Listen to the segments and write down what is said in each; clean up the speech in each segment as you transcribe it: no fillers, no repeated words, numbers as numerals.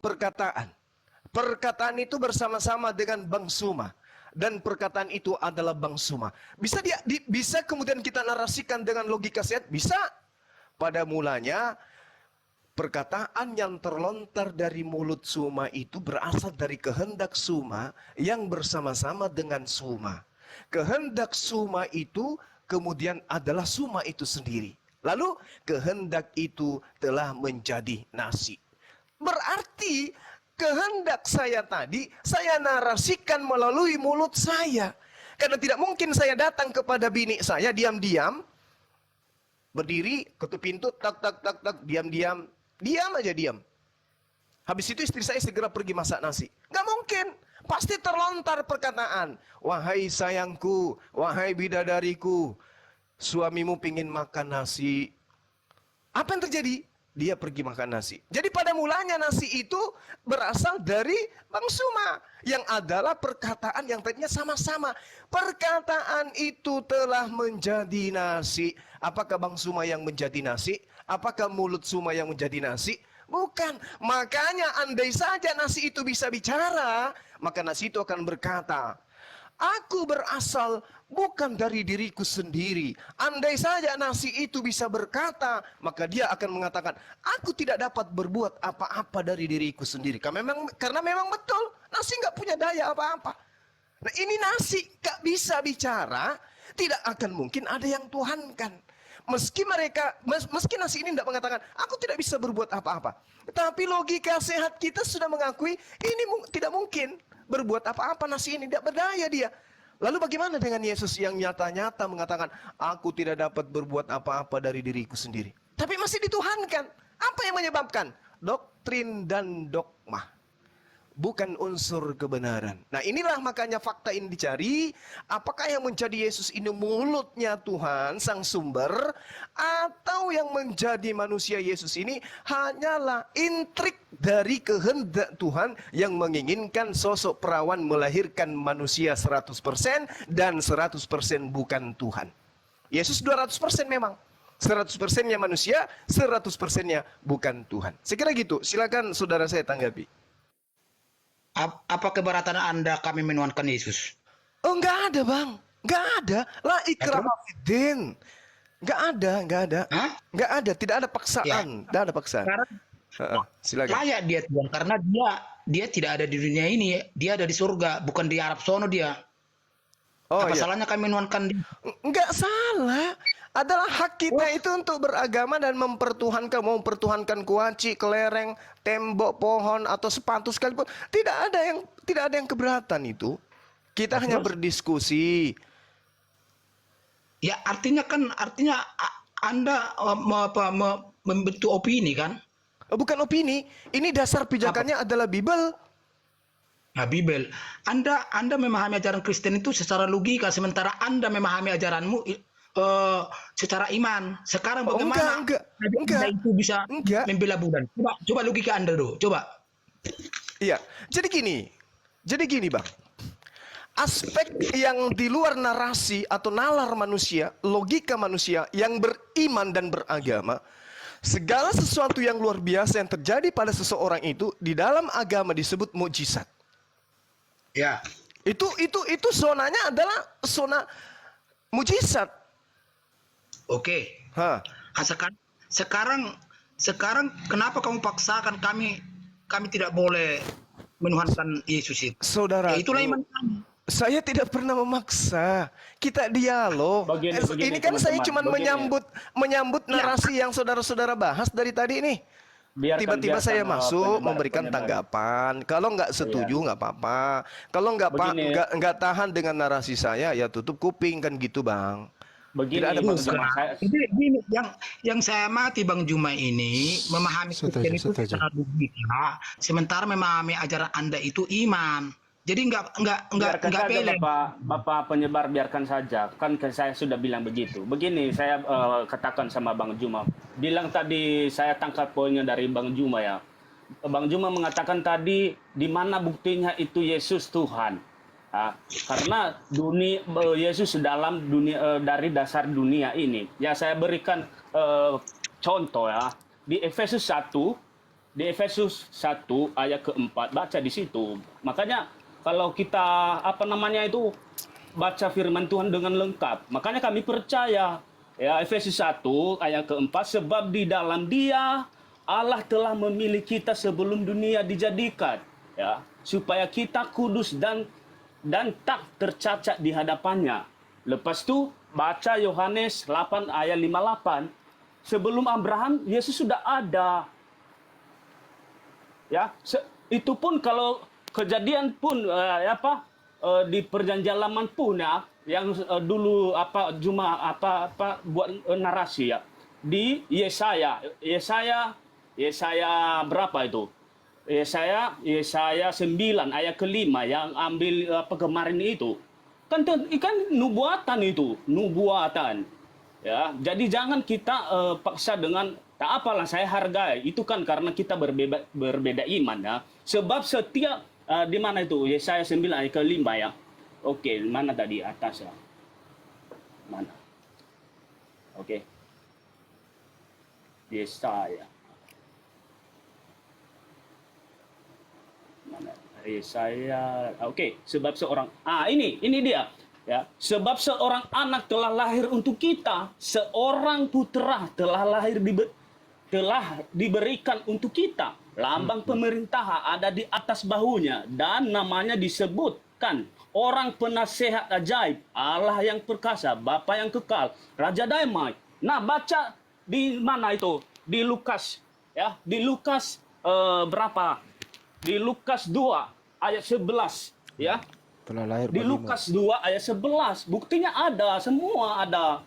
perkataan. Perkataan itu bersama-sama dengan Bang Suma. Dan perkataan itu adalah Bang Suma. Bisa kemudian kita narasikan dengan logika sehat? Bisa. Pada mulanya, perkataan yang terlontar dari mulut Suma itu berasal dari kehendak Suma yang bersama-sama dengan Suma. Kehendak Suma itu kemudian adalah Suma itu sendiri. Lalu kehendak itu telah menjadi nasi. Berarti kehendak saya tadi saya narasikan melalui mulut saya. Karena tidak mungkin saya datang kepada bini saya diam-diam, berdiri, ketuk pintu, tak, diam-diam. Diam aja, diam. Habis itu istri saya segera pergi masak nasi. Gak mungkin. Pasti terlontar perkataan. Wahai sayangku, wahai bidadariku, suamimu pingin makan nasi. Apa yang terjadi? Dia pergi makan nasi. Jadi pada mulanya nasi itu berasal dari Bang Suma. Yang adalah perkataan yang tadinya sama-sama. Perkataan itu telah menjadi nasi. Apakah Bang Suma yang menjadi nasi? Apakah mulut Suma yang menjadi nasi? Bukan. Makanya andai saja nasi itu bisa bicara, maka nasi itu akan berkata, aku berasal bukan dari diriku sendiri. Andai saja nasi itu bisa berkata, maka dia akan mengatakan, aku tidak dapat berbuat apa-apa dari diriku sendiri. Karena memang betul, nasi nggak punya daya apa-apa. Nah ini nasi nggak bisa bicara, tidak akan mungkin ada yang tuhankan. Meski nasi ini tidak mengatakan, aku tidak bisa berbuat apa-apa. Tapi logika sehat kita sudah mengakui, ini tidak mungkin berbuat apa-apa, nasi ini tidak berdaya dia. Lalu bagaimana dengan Yesus yang nyata-nyata mengatakan, aku tidak dapat berbuat apa-apa dari diriku sendiri. Tapi masih dituhankan. Apa yang menyebabkan? Doktrin dan dogma. Bukan unsur kebenaran. Nah inilah makanya fakta ini dicari. Apakah yang menjadi Yesus ini mulutnya Tuhan, sang sumber, atau yang menjadi manusia Yesus ini hanyalah intrik dari kehendak Tuhan yang menginginkan sosok perawan melahirkan manusia 100% dan 100% bukan Tuhan. Yesus 200% memang. 100%-nya manusia, 100%-nya bukan Tuhan. Sekira gitu. Silakan saudara saya tanggapi. Apa keberatan Anda kami menuhankan Yesus? Oh, enggak ada, Bang. Enggak ada. La ikraha fiddin. Enggak ada. Hah? Enggak ada, tidak ada paksaan. Tidak ada paksaan. Silakan. Layak dia Tuhan, karena dia tidak ada di dunia ini, dia ada di surga, bukan di Arab sono dia. Oh, Apa iya. salahnya kami menuhankan dia? Enggak salah. Adalah hak kita itu untuk beragama dan mempertuhankan kuaci, kelereng, tembok, pohon atau sepatu sekalipun. Tidak ada yang keberatan itu. Kita hanya berdiskusi. Ya artinya Anda membentuk opini kan? Bukan opini, ini dasar pijakannya adalah Bible. Nah, Bible. Anda memahami ajaran Kristen itu secara logika, sementara Anda memahami ajaranmu secara iman. Sekarang bagaimana enggak. itu bisa membela bulan? Coba logika Anda dulu, coba. Iya, jadi gini Bang. Aspek yang di luar narasi atau nalar manusia, logika manusia yang beriman dan beragama, segala sesuatu yang luar biasa yang terjadi pada seseorang itu di dalam agama disebut mukjizat. Ya. Itu zonanya adalah zona mukjizat. Oke. Sekarang kenapa kamu paksakan kami tidak boleh menuhankan Yesus itu? Saudara, itulah iman kami. Saya tidak pernah memaksa. Kita dialog. Ini kan saya cuma menyambut narasi yang saudara-saudara bahas dari tadi nih. Tiba-tiba saya masuk memberikan tanggapan. Kalau nggak setuju nggak apa-apa. Kalau nggak tahan dengan narasi saya, ya tutup kuping kan gitu, Bang. Begini, tidak ada masalah. Ini yang saya amati Bang Juma ini memahami Kristen itu secara logika, sementara memahami ajaran Anda itu iman. Jadi nggak saja, Bapak penyebar, biarkan saja. Kan saya sudah bilang begitu. Begini, saya katakan sama Bang Juma. Bilang tadi, saya tangkap poinnya dari Bang Juma ya. Bang Juma mengatakan tadi, di mana buktinya itu Yesus Tuhan? Karena Yesus dalam dunia, dari dasar dunia ini. Ya saya berikan contoh ya. Di Efesus 1 Di Efesus 1 ayat keempat, baca di situ. Makanya kalau kita baca firman Tuhan dengan lengkap, makanya kami percaya ya Efesus 1 ayat keempat, sebab di dalam Dia Allah telah memilih kita sebelum dunia dijadikan, ya, supaya kita kudus dan tak tercacat di hadapannya. Lepas itu baca Yohanes 8 ayat 58, sebelum Abraham Yesus sudah ada. Ya, itu pun kalau kejadian pun di perjanjian lama pun ya, yang dulu buat narasi ya. Di Yesaya berapa itu? Yesaya 9 ayat ke-5 yang ambil kemarin itu. Kan nubuatan. Ya, jadi jangan kita paksa dengan tak apalah saya hargai. Itu kan karena kita berbeda iman ya. Sebab setiap di mana itu? Yesaya 9 ayat ke-5 ya. Oke, mana tadi atas ya? Mana? Oke. Yesaya. Mana? Yesaya. Oke, sebab seorang ini dia. Ya, sebab seorang anak telah lahir untuk kita, seorang putra telah diberikan untuk kita. Lambang pemerintahan ada di atas bahunya dan namanya disebutkan orang penasehat ajaib, Allah yang perkasa, Bapa yang kekal, Raja damai. Nah, baca di mana itu? Di Lukas ya, di Lukas berapa? Di Lukas 2 ayat 11 ya. Telah lahir Di bagimu. Lukas 2 ayat 11, buktinya ada, semua ada.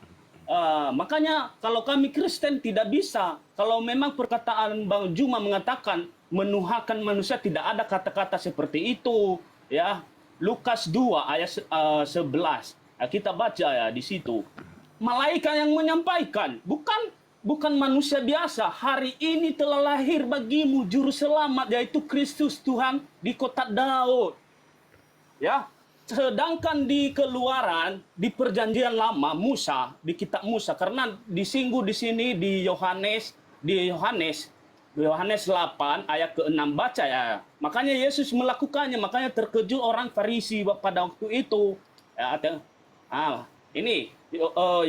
Makanya kalau kami Kristen tidak bisa. Kalau memang perkataan Bang Juma mengatakan menuhankan manusia, tidak ada kata-kata seperti itu. Ya, Lukas 2 ayat 11. Kita baca ya di situ. Malaikat yang menyampaikan, bukan manusia biasa. Hari ini telah lahir bagimu juru selamat, yaitu Kristus Tuhan di kota Daud. Ya, sedangkan di Keluaran, di Perjanjian Lama, Musa, di kitab Musa, karena disinggung di sini di Yohanes 8 ayat ke-6, baca ya. Makanya Yesus melakukannya, makanya terkejut orang Farisi pada waktu itu. Ya, ini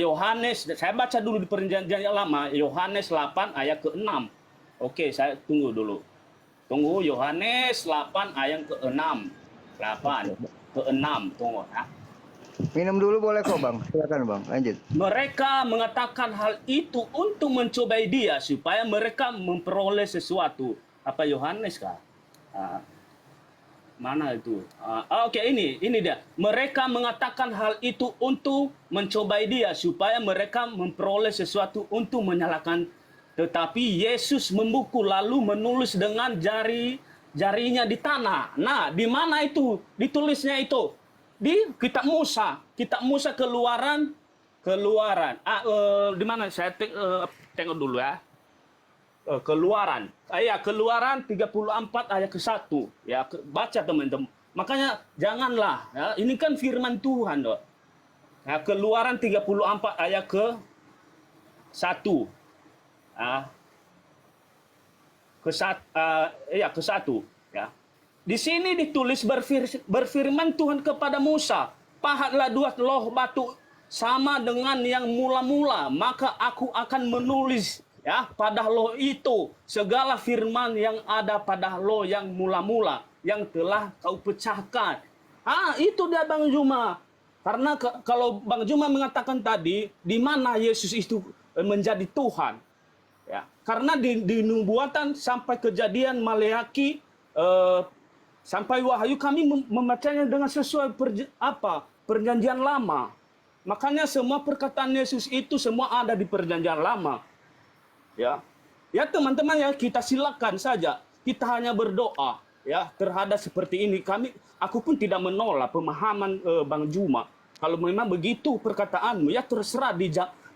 Yohanes, saya baca dulu di Perjanjian Lama, Yohanes 8 ayat ke-6. Oke, saya tunggu dulu. Tunggu, Yohanes 8 ayat ke-6. 8 ke-6, tunggu ya. Minum dulu boleh kok Bang, silakan Bang, lanjut. Mereka mengatakan hal itu untuk mencobai dia supaya mereka memperoleh sesuatu. Apa Yohanes kah? Mana itu? Oke, ini dia. Mereka mengatakan hal itu untuk mencobai dia supaya mereka memperoleh sesuatu untuk menyalahkan. Tetapi Yesus membuku lalu menulis dengan jarinya di tanah. Nah, di mana itu? Ditulisnya itu di kitab Musa. Kitab Musa Keluaran. Di mana? Saya tengok dulu ya. Keluaran. Keluaran 34 ayat ke-1. Ya, baca teman-teman. Makanya janganlah, ya, ini kan firman Tuhan, Dok. Ya, Keluaran 34 ayat ke-1. Ke-1 ya. Di sini ditulis berfirman Tuhan kepada Musa, pahatlah 2 loh batu sama dengan yang mula-mula, maka aku akan menulis ya pada loh itu segala firman yang ada pada loh yang mula-mula yang telah kau pecahkan. Itu dia Bang Juma. Karena kalau Bang Juma mengatakan tadi di mana Yesus itu menjadi Tuhan. Ya, karena di nubuatan sampai kejadian Maleaki sampai Wahyu kami membacanya dengan sesuai perjanjian lama. Makanya semua perkataan Yesus itu semua ada di perjanjian lama. Ya. Ya teman-teman ya, kita silakan saja. Kita hanya berdoa ya terhadap seperti ini. Aku pun tidak menolak pemahaman Bang Juma. Kalau memang begitu perkataanmu ya terserah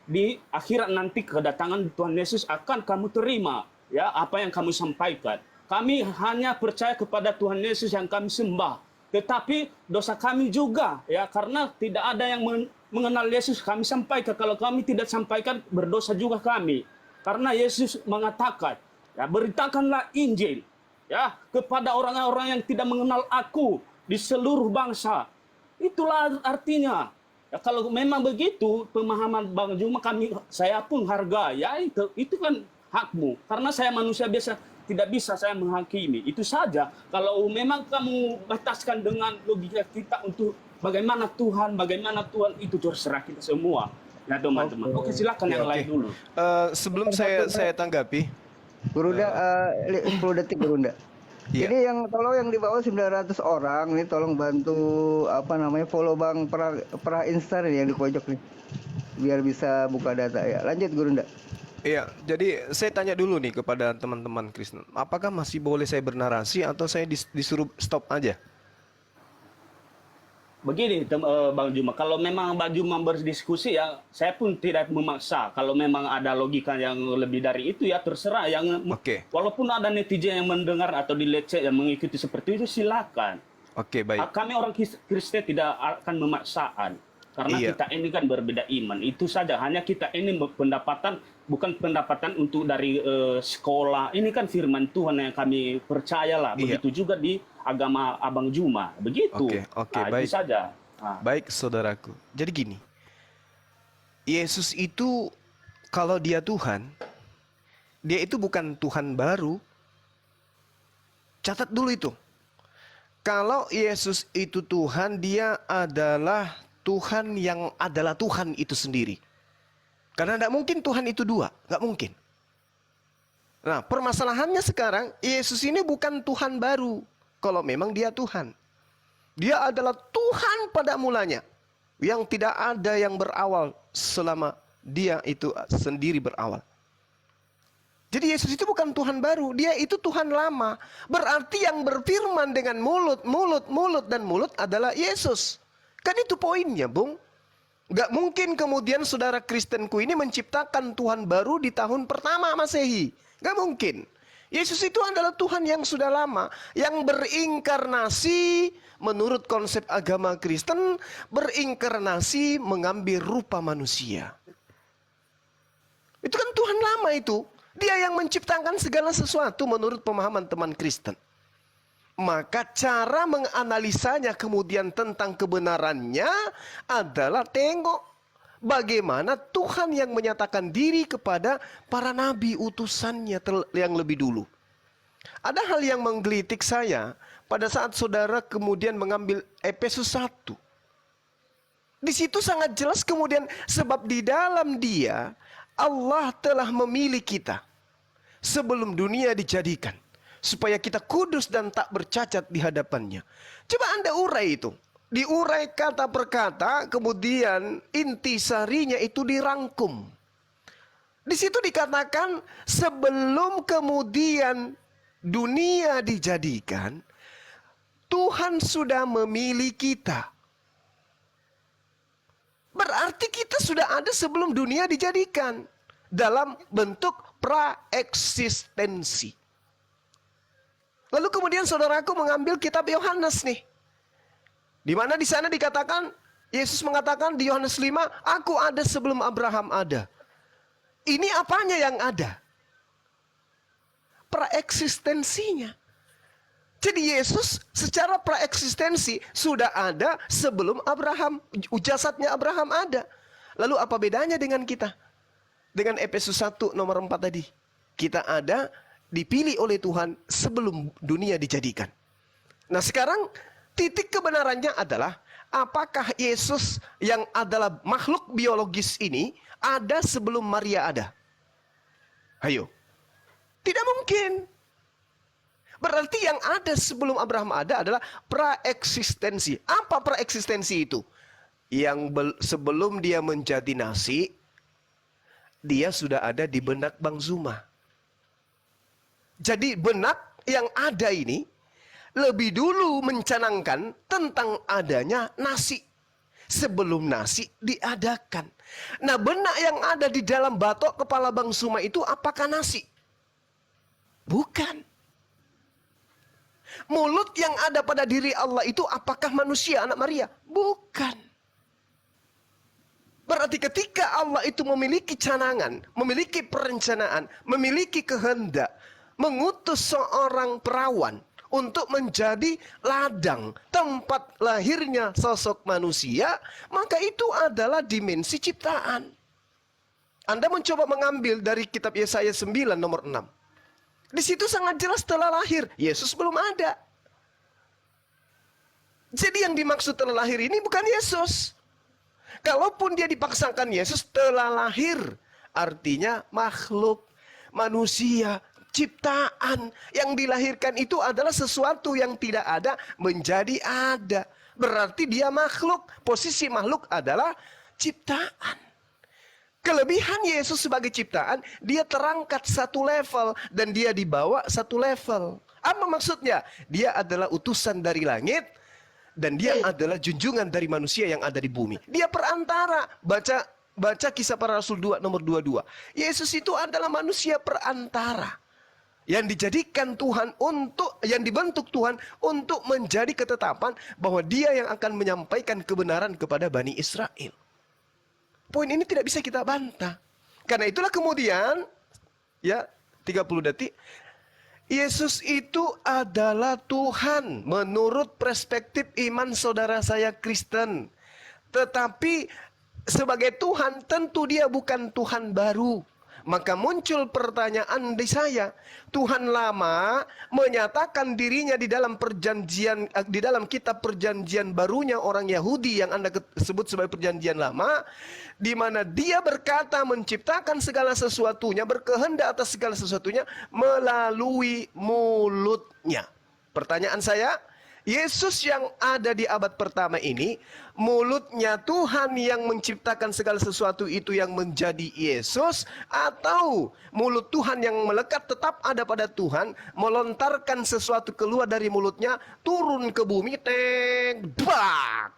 di akhirat nanti kedatangan Tuhan Yesus akan kamu terima ya apa yang kamu sampaikan. Kami hanya percaya kepada Tuhan Yesus yang kami sembah. Tetapi dosa kami juga ya karena tidak ada yang mengenal Yesus kami sampaikan. Kalau kami tidak sampaikan berdosa juga kami. Karena Yesus mengatakan Ya, beritakanlah Injil ya kepada orang-orang yang tidak mengenal aku di seluruh bangsa. Itulah artinya. Ya, kalau memang begitu pemahaman Bang Juma, saya pun hargai. Ya itu kan hakmu. Karena saya manusia biasa, tidak bisa saya menghakimi. Itu saja. Kalau memang kamu bataskan dengan logika kita untuk bagaimana Tuhan itu terserah kita semua. Ya teman-teman. Oke, silakan yang lain dulu. Sebelum saya tanggapi, Gurunda, 10 detik Gurunda. Iya. Ini yang di bawah 900 orang nih tolong bantu follow Bang Pra Instar nih yang di pojok nih. Biar bisa buka data ya. Lanjut Gurunda. iya, jadi saya tanya dulu nih kepada teman-teman Kristen, apakah masih boleh saya bernarasi atau saya disuruh stop aja? Begini, Bang Juma, kalau memang Bang Juma berdiskusi ya, saya pun tidak memaksa. Kalau memang ada logika yang lebih dari itu ya terserah. Oke. Walaupun ada netizen yang mendengar atau dileceh yang mengikuti seperti itu, silakan. Oke, baik. Kami orang Kristen tidak akan memaksaan. Karena Iya. kita ini kan berbeda iman. Itu saja. Hanya kita ini bukan pendapatan untuk dari sekolah. Ini kan firman Tuhan yang kami percayalah. Iya. Begitu juga di agama Abang Juma. Begitu. Oke, Nah, baik. itu saja. Nah. Baik, saudaraku. Jadi gini, Yesus itu kalau dia Tuhan, dia itu bukan Tuhan baru. Catat dulu itu. Kalau Yesus itu Tuhan, dia adalah Tuhan yang adalah Tuhan itu sendiri. Karena tidak mungkin Tuhan itu dua, nggak mungkin. Nah, permasalahannya sekarang, Yesus ini bukan Tuhan baru. Kalau memang dia Tuhan. Dia adalah Tuhan pada mulanya. Yang tidak ada yang berawal selama dia itu sendiri berawal. Jadi Yesus itu bukan Tuhan baru. Dia itu Tuhan lama. Berarti yang berfirman dengan mulut adalah Yesus. Kan itu poinnya, Bung. Gak mungkin kemudian saudara Kristenku ini menciptakan Tuhan baru di tahun pertama Masehi. Gak mungkin. Yesus itu adalah Tuhan yang sudah lama, yang berinkarnasi menurut konsep agama Kristen, berinkarnasi mengambil rupa manusia. Itu kan Tuhan lama itu. Dia yang menciptakan segala sesuatu menurut pemahaman teman Kristen. Maka cara menganalisanya kemudian tentang kebenarannya adalah tengok bagaimana Tuhan yang menyatakan diri kepada para nabi utusannya yang lebih dulu. Ada hal yang menggelitik saya pada saat saudara kemudian mengambil Efesus 1. Di situ sangat jelas kemudian sebab di dalam dia Allah telah memilih kita sebelum dunia dijadikan supaya kita kudus dan tak bercacat di hadapannya. Coba Anda urai itu. Diurai kata per kata, kemudian intisarinya itu dirangkum. Di situ dikatakan sebelum kemudian dunia dijadikan, Tuhan sudah memilih kita. Berarti kita sudah ada sebelum dunia dijadikan dalam bentuk praeksistensi. Lalu kemudian saudaraku mengambil kitab Yohanes nih. Di mana di sana dikatakan, Yesus mengatakan di Yohanes 5, aku ada sebelum Abraham ada. Ini apanya yang ada? Praeksistensinya. Jadi Yesus secara praeksistensi sudah ada sebelum Abraham, jasadnya Abraham ada. Lalu apa bedanya dengan kita? Dengan Efesus 1 nomor 4 tadi. Kita ada dipilih oleh Tuhan sebelum dunia dijadikan. Nah sekarang titik kebenarannya adalah apakah Yesus yang adalah makhluk biologis ini ada sebelum Maria ada? Ayo. Tidak mungkin. Berarti yang ada sebelum Abraham ada adalah praeksistensi. Apa praeksistensi itu? Yang sebelum dia menjadi nasi, dia sudah ada di benak Bang Zuma. Jadi benak yang ada ini lebih dulu mencanangkan tentang adanya nasi. Sebelum nasi diadakan. Nah benak yang ada di dalam batok kepala Bang Zuma itu apakah nasi? Bukan. Mulut yang ada pada diri Allah itu apakah manusia anak Maria? Bukan. Berarti ketika Allah itu memiliki canangan, memiliki perencanaan, memiliki kehendak, mengutus seorang perawan untuk menjadi ladang tempat lahirnya sosok manusia, maka itu adalah dimensi ciptaan. Anda mencoba mengambil dari kitab Yesaya 9 nomor 6. Di situ sangat jelas telah lahir, Yesus belum ada. Jadi yang dimaksud telah lahir ini bukan Yesus. Kalaupun dia dipaksakan Yesus telah lahir, artinya makhluk, manusia, ciptaan. Yang dilahirkan itu adalah sesuatu yang tidak ada menjadi ada. Berarti dia makhluk. Posisi makhluk adalah ciptaan. Kelebihan Yesus sebagai ciptaan, dia terangkat satu level dan dia dibawa satu level. Apa maksudnya? Dia adalah utusan dari langit dan dia adalah junjungan dari manusia yang ada di bumi. Dia perantara. Baca Kisah Para Rasul 2 nomor 22. Yesus itu adalah manusia perantara yang dijadikan Tuhan yang dibentuk Tuhan untuk menjadi ketetapan bahwa dia yang akan menyampaikan kebenaran kepada Bani Israel. Poin ini tidak bisa kita bantah. Karena itulah kemudian, ya 30 detik, Yesus itu adalah Tuhan menurut perspektif iman saudara saya Kristen. Tetapi sebagai Tuhan tentu dia bukan Tuhan baru. Maka muncul pertanyaan di saya, Tuhan lama menyatakan dirinya di dalam perjanjian, di dalam kitab perjanjian barunya orang Yahudi yang Anda sebut sebagai perjanjian lama, di mana dia berkata menciptakan segala sesuatunya, berkehendak atas segala sesuatunya melalui mulutnya. Pertanyaan saya, Yesus yang ada di abad pertama ini, mulutnya Tuhan yang menciptakan segala sesuatu itu yang menjadi Yesus, atau mulut Tuhan yang melekat tetap ada pada Tuhan, melontarkan sesuatu keluar dari mulutnya, turun ke bumi, bak,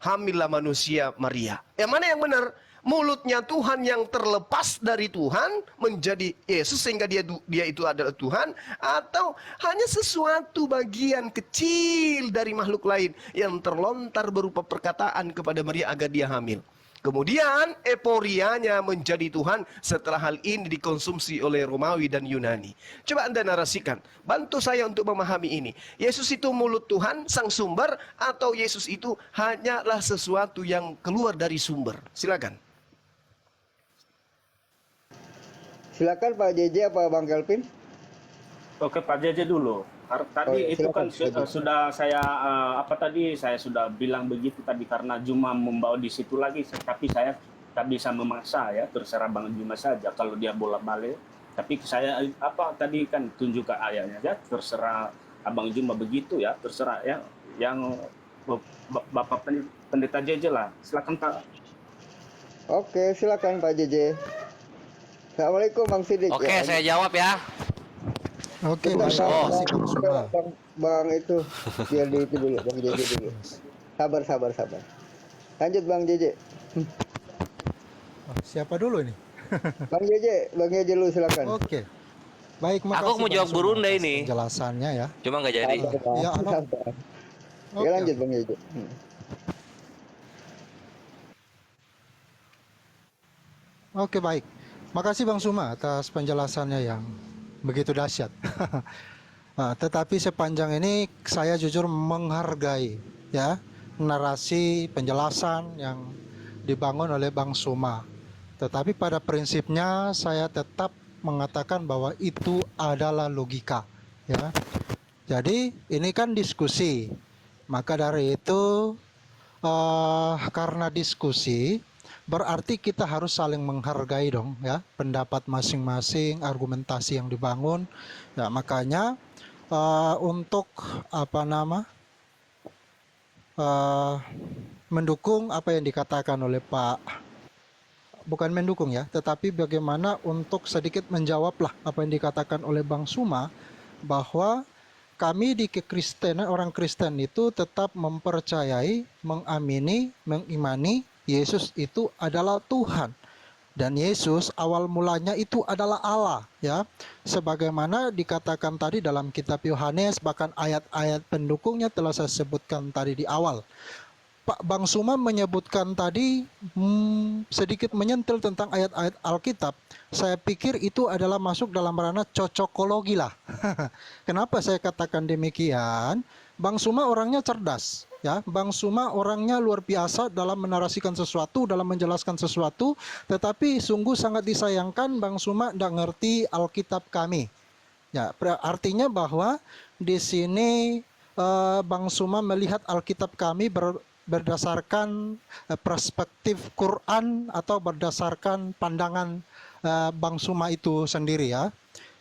hamillah manusia Maria. Yang mana yang benar? Mulutnya Tuhan yang terlepas dari Tuhan menjadi Yesus sehingga dia itu adalah Tuhan, atau hanya sesuatu bagian kecil dari makhluk lain yang terlontar berupa perkataan kepada Maria agar dia hamil. Kemudian eporianya menjadi Tuhan setelah hal ini dikonsumsi oleh Romawi dan Yunani. Coba Anda narasikan, bantu saya untuk memahami ini. Yesus itu mulut Tuhan, sang sumber, atau Yesus itu hanyalah sesuatu yang keluar dari sumber? Silakan. Silakan Pak JJ apa Bang Kelvin? Oke, Pak JJ dulu. Tadi itu kan sudah saya saya sudah bilang begitu tadi karena Juma membawa di situ lagi, tapi saya tak bisa memaksa ya, terserah Bang Juma saja kalau dia bolak-balik. Tapi saya tadi kan tunjukkan ayatnya ya, terserah Abang Juma begitu ya, terserah ya, yang Bapak Pendeta JJ lah. Silakan Pak. Oke, silakan Pak JJ. Assalamualaikum Bang Sidik. Oke, saya jawab ya. Oke, Masya Allah. Bang itu biar di itu dulu, Bang JJ dulu. Sabar. Lanjut Bang JJ. Siapa dulu ini? Bang JJ dulu silakan. Oke. Baik, makasih. Aku mau jawab Burunda ini. Penjelasannya ya. Cuma nggak jadi. Ya, Ya lanjut Bang JJ. Oke, baik. Makasih Bang Suma atas penjelasannya yang begitu dahsyat. Nah, tetapi sepanjang ini saya jujur menghargai ya narasi penjelasan yang dibangun oleh Bang Suma. Tetapi pada prinsipnya saya tetap mengatakan bahwa itu adalah logika ya. Jadi ini kan diskusi. Maka dari itu karena diskusi berarti kita harus saling menghargai dong ya pendapat masing-masing, argumentasi yang dibangun. Ya makanya untuk mendukung apa yang dikatakan oleh bukan mendukung ya, tetapi bagaimana untuk sedikit menjawablah apa yang dikatakan oleh Bang Suma, bahwa kami di kekristenan, orang Kristen itu tetap mempercayai, mengamini, mengimani Yesus itu adalah Tuhan. Dan Yesus awal mulanya itu adalah Allah ya. Sebagaimana dikatakan tadi dalam kitab Yohanes, bahkan ayat-ayat pendukungnya telah saya sebutkan tadi di awal. Pak Bang Suma menyebutkan tadi sedikit menyentil tentang ayat-ayat Alkitab. Saya pikir itu adalah masuk dalam ranah cocokologi lah. Kenapa saya katakan demikian? Bang Suma orangnya cerdas, ya. Bang Suma orangnya luar biasa dalam menarasikan sesuatu, dalam menjelaskan sesuatu. Tetapi sungguh sangat disayangkan Bang Suma tidak ngerti Alkitab kami. Ya, artinya bahwa di sini Bang Suma melihat Alkitab kami berdasarkan perspektif Quran atau berdasarkan pandangan Bang Suma itu sendiri, ya.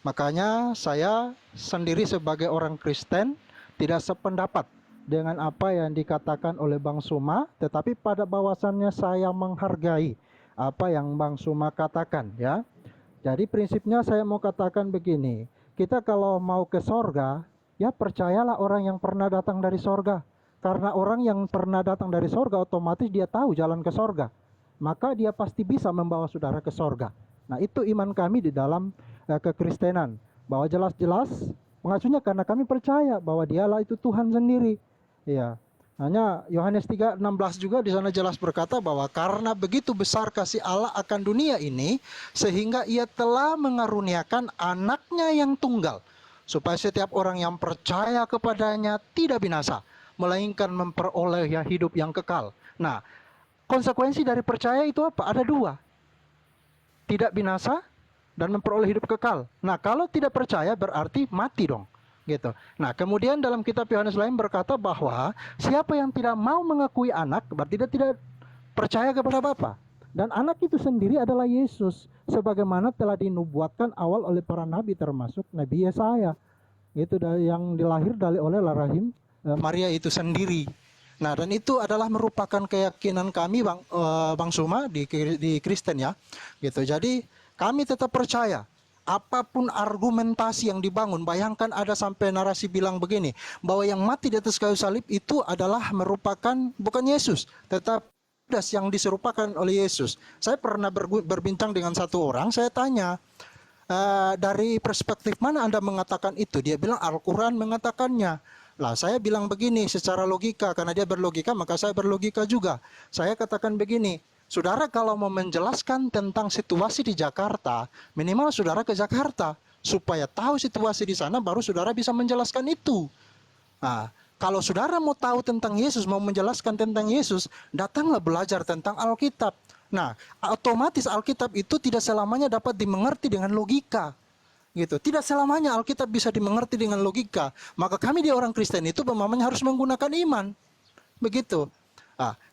Makanya saya sendiri sebagai orang Kristen tidak sependapat dengan apa yang dikatakan oleh Bang Suma, tetapi pada bahwasannya saya menghargai apa yang Bang Suma katakan, ya. Jadi prinsipnya saya mau katakan begini, kita kalau mau ke sorga, ya percayalah orang yang pernah datang dari sorga. Karena orang yang pernah datang dari sorga otomatis dia tahu jalan ke sorga. Maka dia pasti bisa membawa saudara ke sorga. Nah, itu iman kami di dalam kekristenan. Bahwa jelas-jelas mengacunya karena kami percaya bahwa dialah itu Tuhan sendiri. Ya. Hanya Yohanes 3:16 juga di sana jelas berkata bahwa karena begitu besar kasih Allah akan dunia ini, sehingga ia telah mengaruniakan anaknya yang tunggal, supaya setiap orang yang percaya kepadanya tidak binasa, melainkan memperoleh hidup yang kekal. Nah, konsekuensi dari percaya itu apa? Ada dua. Tidak binasa dan memperoleh hidup kekal. Nah, kalau tidak percaya berarti mati dong. Gitu. Nah, kemudian dalam kitab Yohanes lain berkata bahwa siapa yang tidak mau mengakui anak berarti dia tidak percaya kepada Bapa. Dan anak itu sendiri adalah Yesus, sebagaimana telah dinubuatkan awal oleh para nabi termasuk Nabi Yesaya. Itu yang dilahir oleh rahim Maria itu sendiri. Nah, dan itu adalah merupakan keyakinan kami Bang Suma di Kristen, ya. Gitu. Jadi kami tetap percaya apapun argumentasi yang dibangun. Bayangkan ada sampai narasi bilang begini, bahwa yang mati di atas kayu salib itu adalah merupakan bukan Yesus, tetapi Yudas yang diserupakan oleh Yesus. Saya pernah berbincang dengan satu orang, saya tanya, dari perspektif mana Anda mengatakan itu? Dia bilang Al-Quran mengatakannya. Lah, saya bilang begini secara logika, karena dia berlogika maka saya berlogika juga. Saya katakan begini, saudara kalau mau menjelaskan tentang situasi di Jakarta, minimal saudara ke Jakarta supaya tahu situasi di sana, baru saudara bisa menjelaskan itu. Nah, kalau saudara mau tahu tentang Yesus, mau menjelaskan tentang Yesus, datanglah belajar tentang Alkitab. Nah, otomatis Alkitab itu tidak selamanya dapat dimengerti dengan logika. Gitu. Tidak selamanya Alkitab bisa dimengerti dengan logika. Maka kami di orang Kristen itu pemahamannya harus menggunakan iman. Begitu.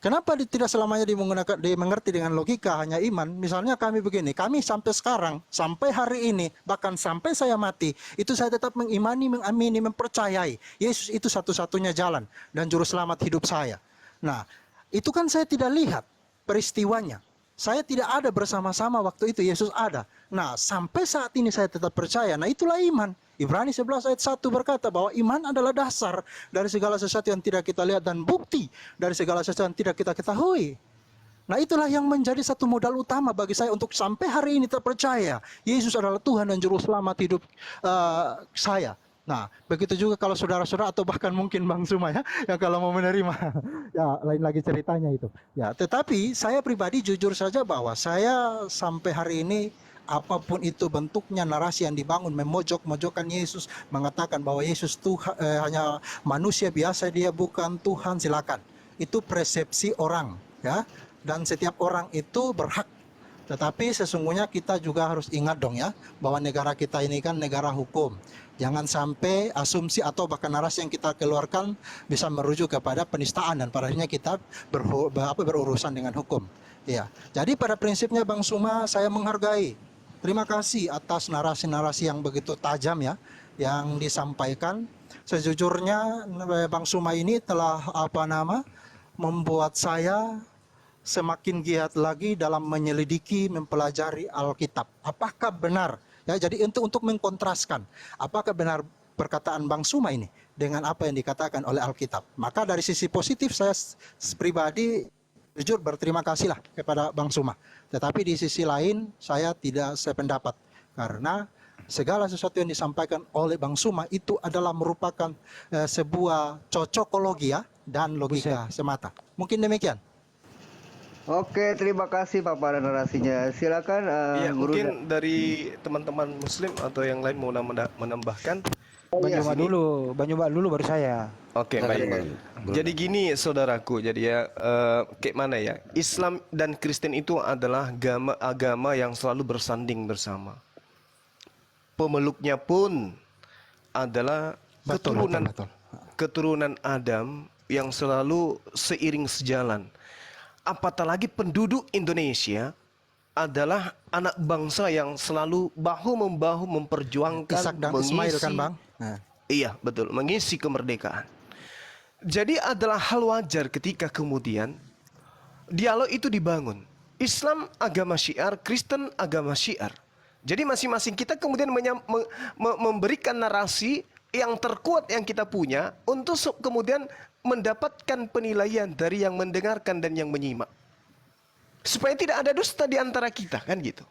Kenapa tidak selamanya dimengerti dengan logika, hanya iman? Misalnya kami begini, kami sampai sekarang, sampai hari ini, bahkan sampai saya mati, itu saya tetap mengimani, mengamini, mempercayai Yesus itu satu-satunya jalan dan juru selamat hidup saya. Nah, itu kan saya tidak lihat peristiwanya. Saya tidak ada bersama-sama waktu itu Yesus ada. Nah, sampai saat ini saya tetap percaya. Nah, itulah iman. Ibrani 11 ayat 1 berkata bahwa iman adalah dasar dari segala sesuatu yang tidak kita lihat dan bukti dari segala sesuatu yang tidak kita ketahui. Nah, itulah yang menjadi satu modal utama bagi saya untuk sampai hari ini terpercaya Yesus adalah Tuhan dan juru selamat hidup saya. Nah, begitu juga kalau saudara-saudara atau bahkan mungkin Bang Suma, ya, yang kalau mau menerima, ya lain lagi ceritanya itu. Ya, tetapi saya pribadi jujur saja bahwa saya sampai hari ini apapun itu bentuknya narasi yang dibangun memojok-mojokkan Yesus, mengatakan bahwa Yesus Tuhan, hanya manusia biasa, dia bukan Tuhan, silakan. Itu persepsi orang, ya. Dan setiap orang itu berhak. Tetapi sesungguhnya kita juga harus ingat dong, ya, bahwa negara kita ini kan negara hukum. Jangan sampai asumsi atau bahkan narasi yang kita keluarkan bisa merujuk kepada penistaan dan padanya kita berurusan dengan hukum. Ya. Jadi pada prinsipnya Bang Suma saya menghargai. Terima kasih atas narasi-narasi yang begitu tajam, ya, yang disampaikan. Sejujurnya Bang Suma ini telah membuat saya semakin giat lagi dalam menyelidiki, mempelajari Alkitab. Apakah benar? Ya, jadi untuk mengkontraskan, apakah benar perkataan Bang Suma ini dengan apa yang dikatakan oleh Alkitab? Maka dari sisi positif saya pribadi jujur berterima kasihlah kepada Bang Suma. Tetapi di sisi lain saya tidak sependapat karena segala sesuatu yang disampaikan oleh Bang Suma itu adalah merupakan sebuah cocokologi, ya, dan logika semata. Mungkin demikian. Oke, terima kasih Pak pada narasinya. Silakan Ya, Guru. mungkin dari teman-teman Muslim atau yang lain mau menambahkan. Banyumak dulu, Banyumak dulu baru saya. Oke, baik. Jadi gini, saudaraku. Jadi ya, kayak mana ya? Islam dan Kristen itu adalah agama yang selalu bersanding bersama. Pemeluknya pun adalah keturunan Adam yang selalu seiring sejalan. Apatah lagi penduduk Indonesia adalah anak bangsa yang selalu bahu-membahu memperjuangkan Ishak dan Ismail kan, Bang? Nah. Iya, betul, mengisi kemerdekaan. Jadi adalah hal wajar ketika kemudian dialog itu dibangun. Islam agama syiar, Kristen agama syiar. Jadi masing-masing kita kemudian memberikan narasi yang terkuat yang kita punya untuk kemudian mendapatkan penilaian dari yang mendengarkan dan yang menyimak. Supaya tidak ada dusta di antara kita, kan gitu.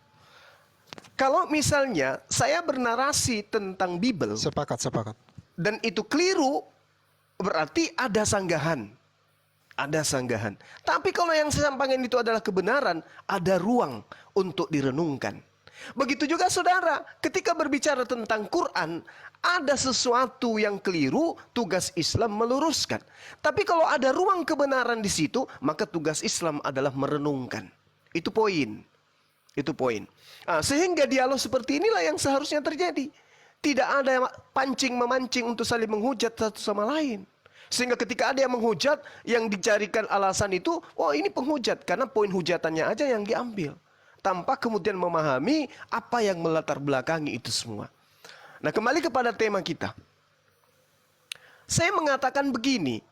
Kalau misalnya saya bernarasi tentang Bible Sepakat. dan itu keliru, berarti ada sanggahan. Ada sanggahan. Tapi kalau yang saya sampaikan itu adalah kebenaran, ada ruang untuk direnungkan. Begitu juga saudara, ketika berbicara tentang Quran, ada sesuatu yang keliru, tugas Islam meluruskan. Tapi kalau ada ruang kebenaran di situ, maka tugas Islam adalah merenungkan. Itu poin. Itu poin. Sehingga dialog seperti inilah yang seharusnya terjadi. Tidak ada pancing-memancing untuk saling menghujat satu sama lain. Sehingga ketika ada yang menghujat, yang dicarikan alasan itu, oh ini penghujat. Karena poin hujatannya aja yang diambil. Tanpa kemudian memahami apa yang melatar belakangi itu semua. Nah, kembali kepada tema kita. Saya mengatakan begini,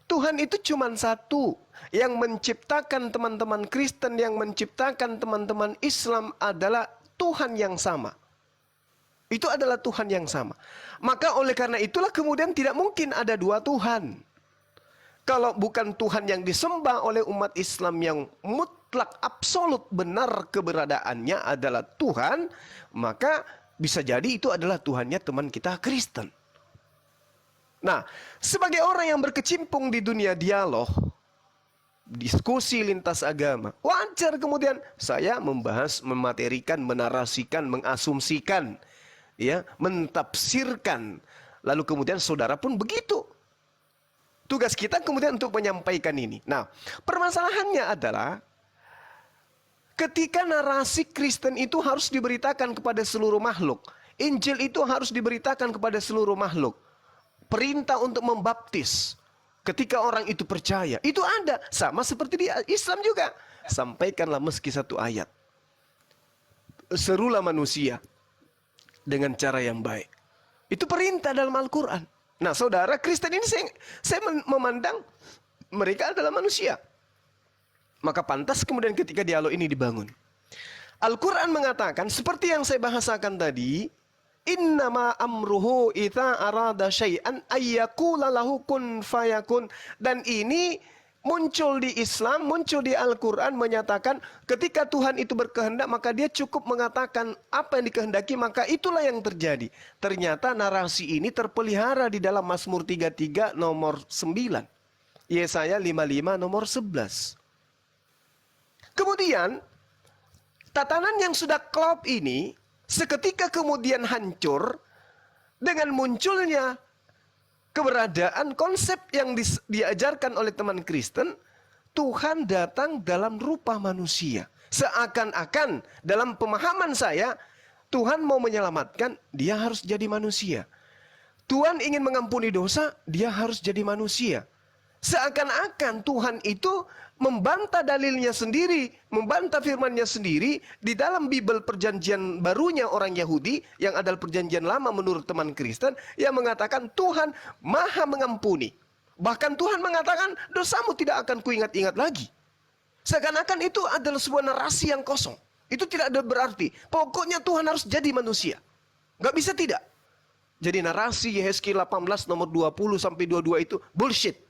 Tuhan itu cuma satu. Yang menciptakan teman-teman Kristen, yang menciptakan teman-teman Islam adalah Tuhan yang sama. Itu adalah Tuhan yang sama. Maka oleh karena itulah kemudian tidak mungkin ada dua Tuhan. Kalau bukan Tuhan yang disembah oleh umat Islam yang mutlak absolut benar keberadaannya adalah Tuhan, maka bisa jadi itu adalah Tuhannya teman kita Kristen. Nah, sebagai orang yang berkecimpung di dunia dialog, diskusi lintas agama, wajar kemudian saya membahas, mematerikan, menarasikan, mengasumsikan, ya, mentafsirkan. Lalu kemudian saudara pun begitu. Tugas kita kemudian untuk menyampaikan ini. Nah, permasalahannya adalah ketika narasi Kristen itu harus diberitakan kepada seluruh makhluk. Injil itu harus diberitakan kepada seluruh makhluk. Perintah untuk membaptis. Ketika orang itu percaya. Itu ada. Sama seperti di Islam juga. Sampaikanlah meski satu ayat. Serulah manusia dengan cara yang baik. Itu perintah dalam Al-Quran. Nah, saudara Kristen ini saya memandang mereka adalah manusia. Maka pantas kemudian ketika dialog ini dibangun. Al-Quran mengatakan seperti yang saya bahasakan tadi, innama amruhu idza arada syai'an ayyaqula lahu kun fayakun. Dan ini muncul di Islam, muncul di Al-Quran menyatakan ketika Tuhan itu berkehendak maka dia cukup mengatakan apa yang dikehendaki, maka itulah yang terjadi. Ternyata narasi ini terpelihara di dalam Mazmur 33 nomor 9. Yesaya 55 nomor 11. Kemudian tatanan yang sudah klop ini seketika kemudian hancur dengan munculnya keberadaan konsep yang diajarkan oleh teman Kristen, Tuhan datang dalam rupa manusia. Seakan-akan dalam pemahaman saya, Tuhan mau menyelamatkan, dia harus jadi manusia. Tuhan ingin mengampuni dosa, dia harus jadi manusia. Seakan-akan Tuhan itu membantah dalilnya sendiri, membantah firmannya sendiri di dalam Bible perjanjian barunya orang Yahudi yang adalah perjanjian lama menurut teman Kristen yang mengatakan Tuhan maha mengampuni. Bahkan Tuhan mengatakan dosamu tidak akan kuingat-ingat lagi. Seakan-akan itu adalah sebuah narasi yang kosong. Itu tidak ada berarti. Pokoknya Tuhan harus jadi manusia. Gak bisa tidak. Jadi narasi Yehezkiel 18 nomor 20 sampai 22 itu bullshit.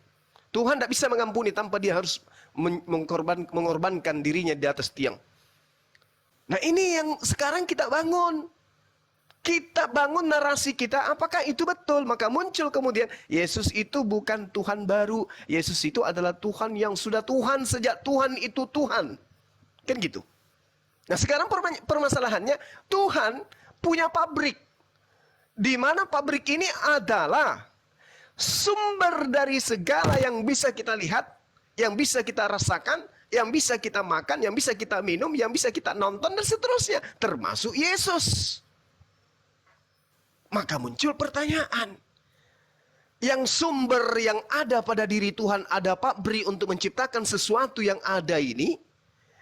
Tuhan tidak bisa mengampuni tanpa dia harus mengorbankan dirinya di atas tiang. Nah ini yang sekarang kita bangun. kita bangun narasi kita, apakah itu betul? Maka muncul kemudian, Yesus itu bukan Tuhan baru. Yesus itu adalah Tuhan yang sudah Tuhan sejak Tuhan itu Tuhan. Kan gitu. Nah sekarang permasalahannya, Tuhan punya pabrik. Di mana pabrik ini adalah sumber dari segala yang bisa kita lihat, yang bisa kita rasakan, yang bisa kita makan, yang bisa kita minum, yang bisa kita nonton, dan seterusnya. Termasuk Yesus. Maka muncul pertanyaan. Yang sumber yang ada pada diri Tuhan, ada pabrik untuk menciptakan sesuatu yang ada ini,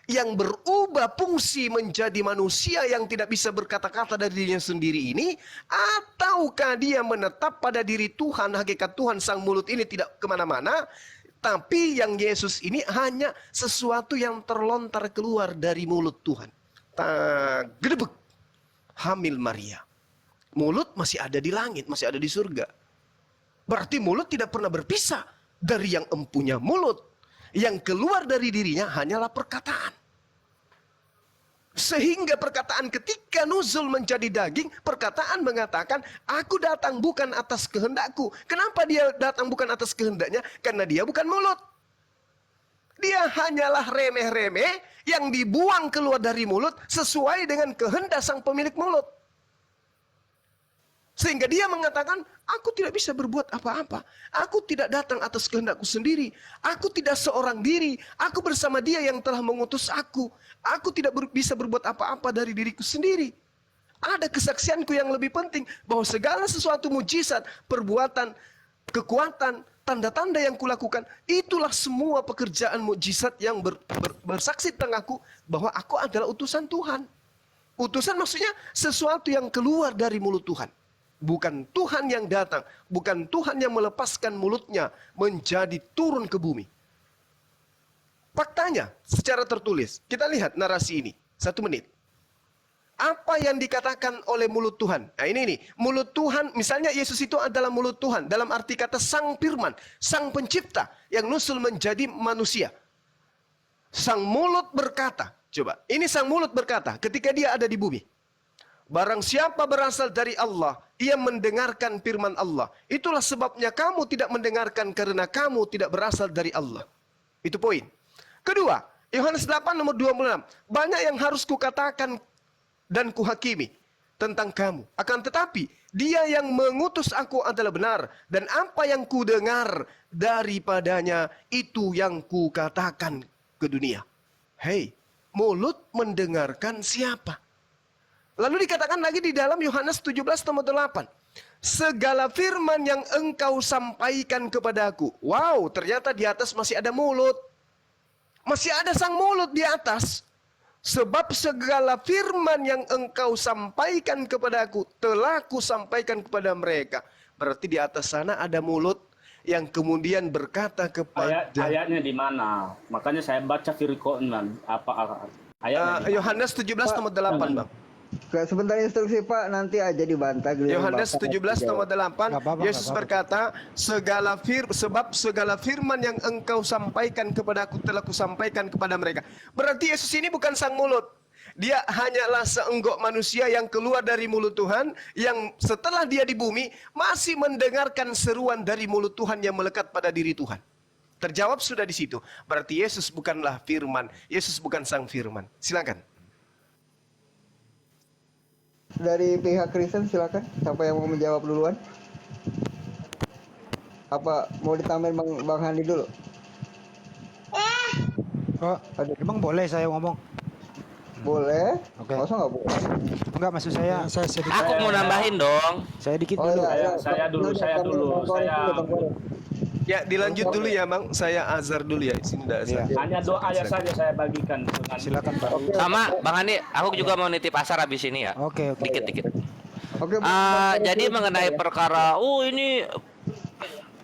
yang berubah fungsi menjadi manusia yang tidak bisa berkata-kata dari dirinya sendiri ini, ataukah dia menetap pada diri Tuhan, hakikat Tuhan sang mulut ini tidak kemana-mana, tapi yang Yesus ini hanya sesuatu yang terlontar keluar dari mulut Tuhan. Gedebek, hamil Maria. Mulut masih ada di langit, masih ada di surga. Berarti mulut tidak pernah berpisah dari yang empunya mulut. Yang keluar dari dirinya hanyalah perkataan. Sehingga perkataan ketika nuzul menjadi daging, perkataan mengatakan, aku datang bukan atas kehendakku. Kenapa dia datang bukan atas kehendaknya? Karena dia bukan mulut. Dia hanyalah remeh-remeh yang dibuang keluar dari mulut sesuai dengan kehendak sang pemilik mulut. Sehingga dia mengatakan, aku tidak bisa berbuat apa-apa. Aku tidak datang atas kehendakku sendiri. Aku tidak seorang diri. Aku bersama dia yang telah mengutus aku. Aku tidak bisa berbuat apa-apa dari diriku sendiri. Ada kesaksianku yang lebih penting. Bahwa segala sesuatu mujizat, perbuatan, kekuatan, tanda-tanda yang kulakukan. Itulah semua pekerjaan mujizat yang bersaksi tentang aku. Bahwa aku adalah utusan Tuhan. Utusan maksudnya sesuatu yang keluar dari mulut Tuhan. Bukan Tuhan yang datang, bukan Tuhan yang melepaskan mulutnya menjadi turun ke bumi. Faktanya secara tertulis, kita lihat narasi ini, 1 menit. Apa yang dikatakan oleh mulut Tuhan? Nah ini nih, mulut Tuhan, misalnya Yesus itu adalah mulut Tuhan, dalam arti kata sang firman, sang pencipta yang nusul menjadi manusia. Sang mulut berkata, coba, ini sang mulut berkata ketika dia ada di bumi. Barang siapa berasal dari Allah, ia mendengarkan firman Allah. Itulah sebabnya kamu tidak mendengarkan karena kamu tidak berasal dari Allah. Itu poin. Kedua, Yohanes 8 nomor 26. Banyak yang harus kukatakan dan kuhakimi tentang kamu. Akan tetapi, dia yang mengutus aku adalah benar. Dan apa yang kudengar daripadanya, itu yang kukatakan ke dunia. Hei, mulut mendengarkan siapa? Lalu dikatakan lagi di dalam Yohanes 17 nomor 8. Segala firman yang engkau sampaikan kepadaku. Wow, ternyata di atas masih ada mulut. Masih ada sang mulut di atas. Sebab segala firman yang engkau sampaikan kepadaku telah kusampaikan kepada mereka. Berarti di atas sana ada mulut yang kemudian berkata kepada... Ayatnya di mana? Makanya saya baca firqonan apa ayatnya. Yohanes 17 nomor 8, Bang. Sebentar instruksi Pak, nanti aja dibantah. Yohanes 17 nomor 8, Yesus berkata, sebab segala firman yang engkau sampaikan kepadaku telah kusampaikan kepada mereka. Berarti Yesus ini bukan sang mulut. Dia hanyalah seenggok manusia yang keluar dari mulut Tuhan, yang setelah dia di bumi, masih mendengarkan seruan dari mulut Tuhan yang melekat pada diri Tuhan. Terjawab sudah di situ. Berarti Yesus bukanlah firman. Yesus bukan sang firman. Silakan. Dari pihak Kristen silakan. Siapa yang mau menjawab duluan? Apa mau ditambahin Bang Handi dulu? Oh, emang boleh saya ngomong? Boleh. Oke. Masa nggak boleh? Enggak, maksud saya. Saya sedikit. Aku mau nambahin dong. Saya dikit Oh, dulu. iya. Saya dulu. Ya, dilanjut dulu ya, Bang. Saya azar dulu ya. Sini dah azar. Iya. Hanya 2 ayat saja saya bagikan dengan Silakan Pak. Sama Bang Hani, aku juga mau nitip asar habis ini ya. Oke. Dikit-dikit. Oke. Jadi mengenai perkara, ini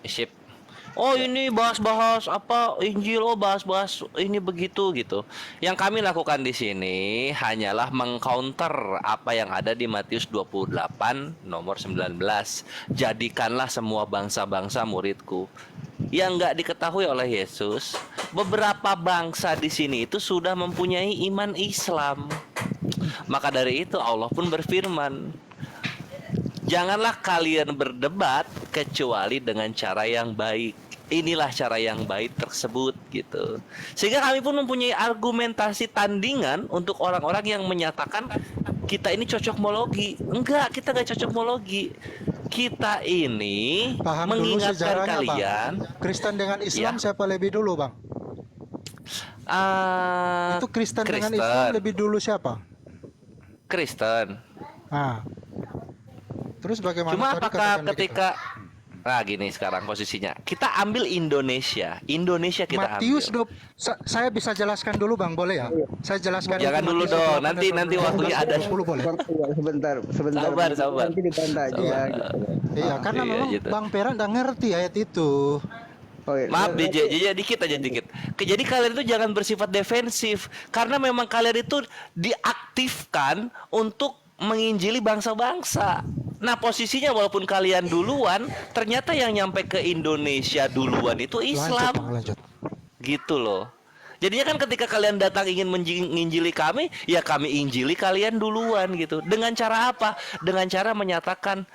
sip. Oh ini bahas-bahas apa Injil, bahas-bahas ini begitu gitu. Yang kami lakukan di sini hanyalah mengcounter apa yang ada di Matius 28 nomor 19. Jadikanlah semua bangsa-bangsa muridku. Yang nggak diketahui oleh Yesus, beberapa bangsa di sini itu sudah mempunyai iman Islam. Maka dari itu Allah pun berfirman, Janganlah kalian berdebat kecuali dengan cara yang baik. Inilah cara yang baik tersebut gitu. Sehingga kami pun mempunyai argumentasi tandingan untuk orang-orang yang menyatakan kita ini cocokmologi. Enggak, kita nggak cocokmologi. Kita ini Paham dulu mengingatkan sejarahnya, kalian. Bang. Kristen dengan Islam Ya. siapa lebih dulu, Bang? Itu Kristen dengan Islam lebih dulu siapa? Kristen. Ah. Terus bagaimana Cuma tadi apakah katakan begitu? ketika gini sekarang posisinya kita ambil Indonesia kita Matius ambil. saya bisa jelaskan dulu, Bang, boleh ya? Saya jelaskan Jangan dulu Matius dong, 28 nanti waktunya ada. 20 boleh. Bang, iya, sebentar. Sabar. Nanti dibantah aja. Sabar. Gitu. Iya, karena Iya, memang gitu. Bang Peran nggak ngerti ayat itu. Oh, iya. Maaf DJ, dikit aja dikit. Jadi kalian itu jangan bersifat defensif karena memang kalian itu diaktifkan untuk menginjili bangsa-bangsa. Nah, posisinya walaupun kalian duluan, ternyata yang nyampe ke Indonesia duluan itu Islam. Lanjut, Bang, lanjut. Gitu loh. Jadinya kan ketika kalian datang ingin menginjili kami, ya kami injili kalian duluan gitu. Dengan cara apa? Dengan cara menyatakan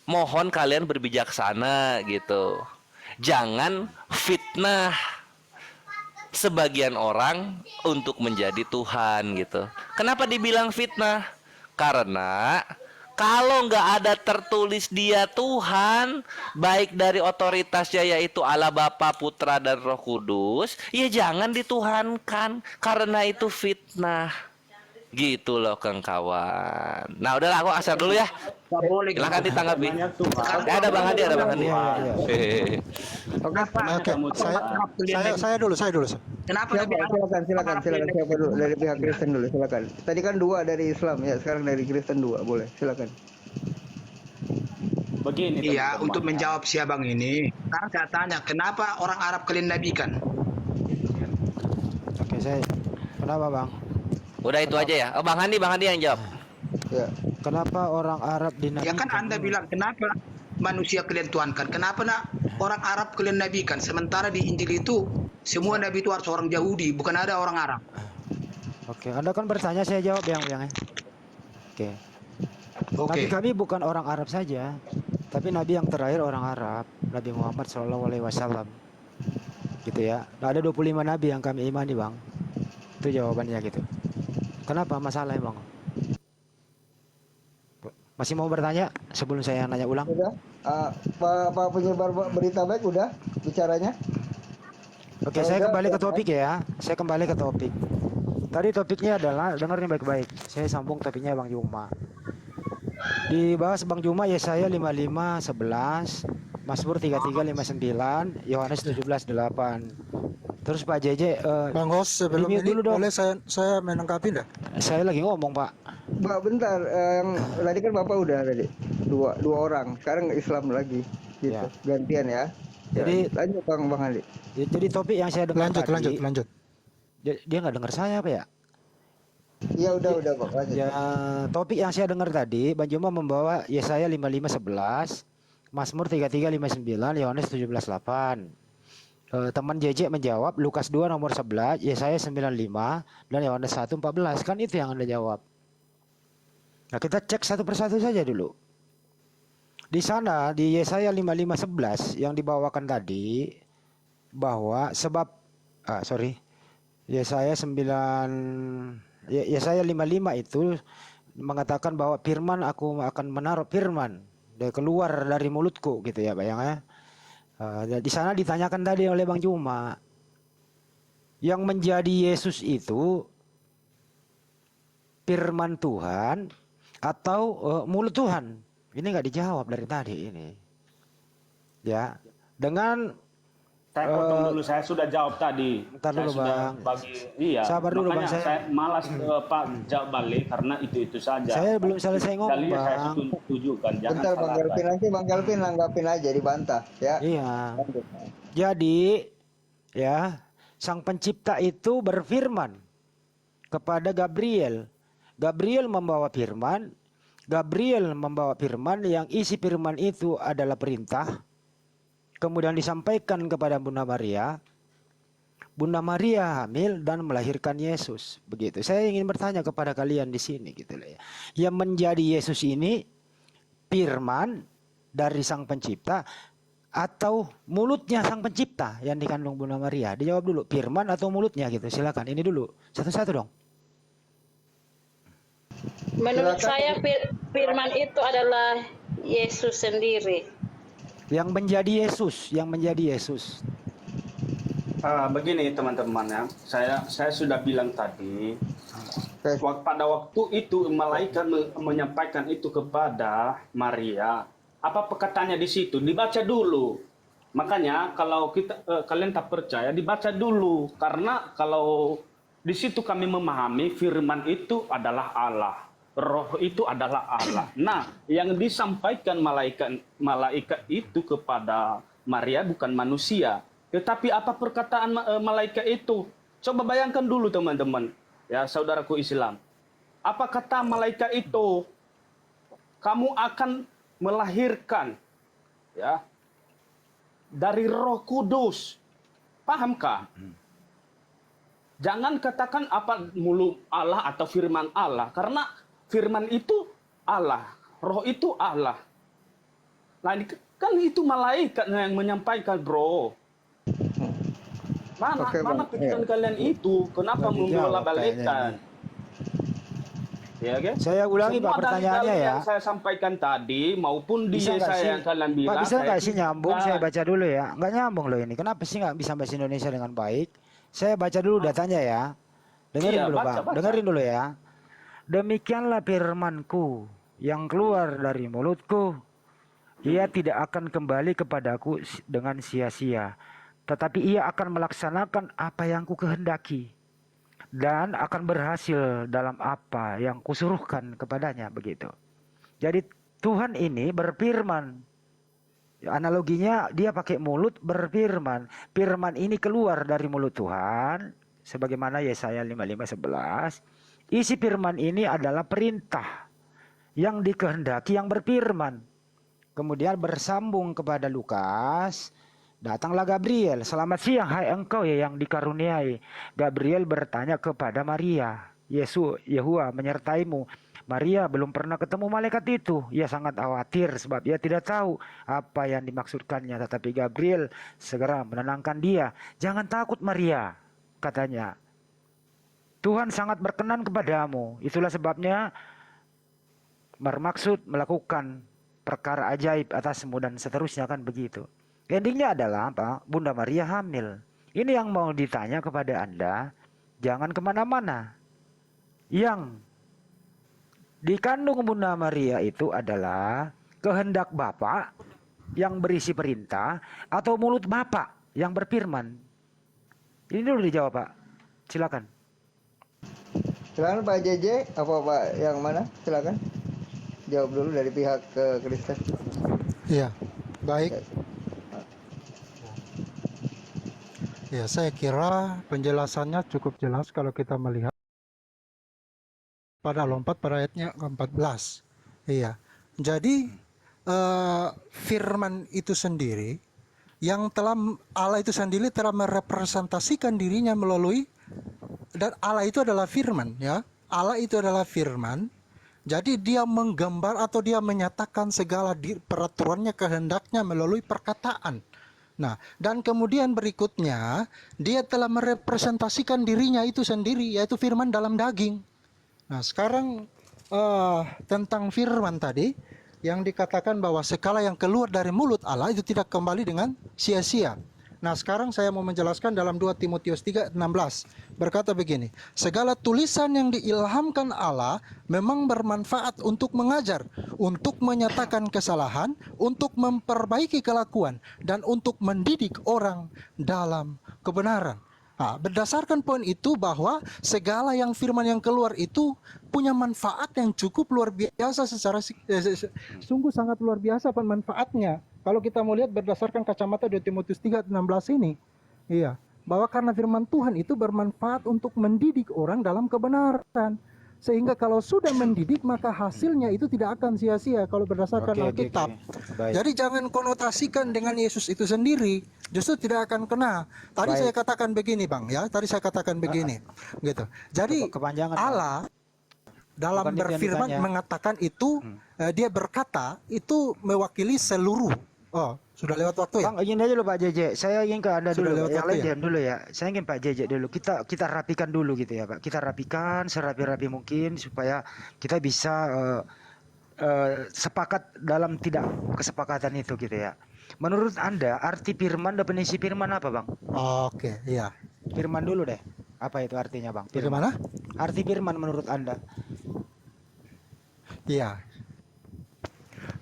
mohon kalian berbijaksana gitu. Jangan fitnah sebagian orang untuk menjadi Tuhan gitu. Kenapa dibilang fitnah? Karena kalau nggak ada tertulis dia Tuhan, baik dari otoritasnya yaitu Allah Bapa, Putra, dan Roh Kudus, ya jangan dituhankan, karena itu fitnah. Gitu loh Kang kawan. Nah udahlah aku asal dulu ya. Nggak boleh. Silakan ditanggapi. Namanya Tuhan. Ada Bang Andi, ada Bang Andi. Kenapa? Oke, saya dulu. Kenapa Siapa? Silakan. Siapa dulu dari pihak Kristen dulu, silakan. Tadi kan 2 dari Islam ya, sekarang dari Kristen 2, boleh. Silakan. Begini. Iya, teman-teman. untuk menjawab si abang ini, sekarang saya tanya, kenapa orang Arab kalian nabikan? Oke, kenapa Bang? Udah itu aja ya. Oh, Bang Andi yang jawab. Ya. Kenapa orang Arab dinabikan? Ya kan Anda bilang, kenapa manusia kalian tuankan? Kenapa nak orang Arab kalian nabikan? Sementara di Injil itu, semua nabi itu harus orang Yahudi, bukan ada orang Arab. Oke, Anda kan bertanya, saya jawab yang ya. Oke. Nabi kami bukan orang Arab saja, tapi nabi yang terakhir orang Arab, Nabi Muhammad SAW. Gitu ya. Nah, ada 25 nabi yang kami imani, Bang. Itu jawabannya gitu. Kenapa masalahnya, Bang? Masih mau bertanya sebelum saya nanya ulang? Udah. Pak penyebar berita baik udah bicaranya? Oke, saya kembali ke topik ya. Saya kembali ke topik. Tadi topiknya adalah, dengarnya baik-baik. Saya sambung topiknya Bang Juma. Dibahas Bang Juma Yesaya 55:11, Mazmur 33:59, Yohanes 17:8. Terus Pak JJ, Bang Host, sebelum di-mute ini dulu dong. boleh saya menanggapi enggak? Saya lagi ngomong, Pak. Mbak bentar, yang tadi kan Bapak udah tadi dua orang, sekarang Islam lagi, gitu. Ya. Gantian ya. Jadi- lanjut Bang Ali. Jadi topik yang saya dengar tadi, Lanjut. dia nggak dengar saya apa ya? Iya udah Pak, lanjut. Ya, topik yang saya dengar tadi, Bang Juma membawa Yesaya 55:11, Mazmur 33:59, Yohanes 17:8. Teman JJ menjawab Lukas 2 nomor 11, Yesaya 95 dan Yohanes 1:14. Kan itu yang Anda jawab. Nah, kita cek satu persatu saja dulu. Di sana di Yesaya 55:11 yang dibawakan tadi bahwa Yesaya 55 itu mengatakan bahwa firman, aku akan menaruh firman dia keluar dari mulutku gitu ya, Bayang ya. Di sana ditanyakan tadi oleh Bang Juma, yang menjadi Yesus itu firman Tuhan atau mulut Tuhan? Ini nggak dijawab dari tadi ini. Ya, dengan Saya potong dulu, saya sudah jawab tadi. Bentar dulu, Saya sudah Bang. Iya. Sabar dulu, Bang, Makanya saya malas Pak jawab balik karena itu saja. saya belum selesai ngomong, Dalilnya saya Bang. tunjukkan. Jangan Bentar Bang salah. Galvin, nanti Bang Galvin nanggapin aja, dibantah ya. Iya. Lanjut. Jadi, ya, Sang Pencipta itu berfirman kepada Gabriel. Gabriel membawa firman yang isi firman itu adalah perintah. Kemudian disampaikan kepada Bunda Maria. Bunda Maria hamil dan melahirkan Yesus. Begitu. Saya ingin bertanya kepada kalian di sini gitu loh ya. Yang menjadi Yesus ini firman dari Sang Pencipta atau mulutnya Sang Pencipta yang dikandung Bunda Maria? Dijawab dulu, firman atau mulutnya gitu. Silakan, ini dulu satu-satu dong. Menurut Silakan. saya firman itu adalah Yesus sendiri. Yang menjadi Yesus, yang menjadi Yesus. Begini teman-teman ya, saya sudah bilang tadi, Oke. pada waktu itu malaikat menyampaikan itu kepada Maria. Apa perkataannya di situ? Dibaca dulu. Makanya kalau kalian tak percaya, dibaca dulu. Karena kalau di situ kami memahami firman itu adalah Allah. Roh itu adalah Allah. Nah, yang disampaikan malaikat itu kepada Maria bukan manusia. Tetapi apa perkataan malaikat itu? Coba bayangkan dulu teman-teman. Ya, saudaraku Islam. Apa kata malaikat itu? Kamu akan melahirkan ya dari Roh Kudus. Pahamkah? Jangan katakan apa mulut Allah atau firman Allah, karena firman itu Allah, Roh itu Allah. Nah, kan itu malaikat yang menyampaikan, bro. Mana Oke, mana Bang. pikiran kalian itu? Kenapa Nggak dijawab membola-balikan? Ya, kan? Saya ulangi Pak Semua pertanyaannya dalil-dalil ya. yang saya sampaikan tadi maupun Bisa nggak saya sih, yang kalian Pak, bilang. bisa nggak saya sih nyambung? tidak. Saya baca dulu ya. Nggak nyambung loh ini. Kenapa sih nggak bisa bahasa Indonesia dengan baik? Saya baca dulu datanya ya. Dengerin Iya, dulu baca, Pak. baca. Dengerin dulu ya. Demikianlah firmanku yang keluar dari mulutku. Ia tidak akan kembali kepadaku dengan sia-sia. Tetapi ia akan melaksanakan apa yang ku kehendaki. Dan akan berhasil dalam apa yang kusuruhkan kepadanya, begitu. Jadi Tuhan ini berfirman. Analoginya dia pakai mulut berfirman. Firman ini keluar dari mulut Tuhan. Sebagaimana Yesaya 55:11. Isi firman ini adalah perintah yang dikehendaki yang berfirman. Kemudian bersambung kepada Lukas. Datanglah Gabriel. Selamat siang hai engkau ya yang dikaruniai. Gabriel bertanya kepada Maria. Yehua menyertaimu. Maria belum pernah ketemu malaikat itu. Ia sangat khawatir sebab ia tidak tahu apa yang dimaksudkannya. Tetapi Gabriel segera menenangkan dia. Jangan takut Maria, katanya. Tuhan sangat berkenan kepadamu. Itulah sebabnya bermaksud melakukan perkara ajaib atasmu dan seterusnya, kan begitu. Endingnya adalah apa? Bunda Maria hamil. Ini yang mau ditanya kepada Anda. Jangan kemana-mana. Yang dikandung Bunda Maria itu adalah kehendak Bapa yang berisi perintah atau mulut Bapa yang berfirman. Ini dulu dijawab Pak. Silakan. Silakan Pak JJ, apa Pak yang mana? Silakan. Jawab dulu dari pihak Kristen. Iya, baik. Ya, saya kira penjelasannya cukup jelas kalau kita melihat pada lompat pada ayatnya ke-14. Iya. Jadi firman itu sendiri yang telah Allah itu sendiri telah merepresentasikan dirinya melalui, dan Allah itu adalah firman ya. Allah itu adalah firman. Jadi dia menggambar atau dia menyatakan segala peraturannya, kehendaknya melalui perkataan. Nah, dan kemudian berikutnya dia telah merepresentasikan dirinya itu sendiri, yaitu firman dalam daging. Nah, sekarang tentang firman tadi yang dikatakan bahwa segala yang keluar dari mulut Allah itu tidak kembali dengan sia-sia. Nah, sekarang saya mau menjelaskan dalam 2 Timotius 3:16. Berkata begini, segala tulisan yang diilhamkan Allah memang bermanfaat untuk mengajar, untuk menyatakan kesalahan, untuk memperbaiki kelakuan, dan untuk mendidik orang dalam kebenaran. Nah, berdasarkan poin itu bahwa segala yang firman yang keluar itu punya manfaat yang cukup luar biasa, secara sungguh sangat luar biasa manfaatnya. Kalau kita mau lihat berdasarkan kacamata 2 Timotius 3:16 ini, iya, bahwa karena firman Tuhan itu bermanfaat untuk mendidik orang dalam kebenaran. Sehingga kalau sudah mendidik maka hasilnya itu tidak akan sia-sia kalau berdasarkan Alkitab. Baik. Jadi jangan konotasikan dengan Yesus itu sendiri, justru tidak akan kena. Tadi Baik. saya katakan begini Bang ya, tadi saya katakan begini. Gitu. Jadi Kepanjangan, Pak. Allah dalam Bukan itu yang berfirman ditanya. mengatakan itu dia berkata itu mewakili seluruh. Oh, sudah lewat waktu ya? Bang, izin aja dulu Pak JJ. Saya ingin ke Anda Sudah dulu. lewat Yang waktu lain ya? diam dulu ya. Saya ingin Pak JJ dulu. Kita rapikan dulu gitu ya Pak. Kita rapikan serapi-rapi mungkin supaya kita bisa sepakat dalam tidak kesepakatan itu gitu ya. Menurut Anda arti firman, definisi firman apa Bang? Oke, iya. Firman dulu deh. Apa itu artinya Bang? Bagaimana? Arti firman menurut Anda? Iya.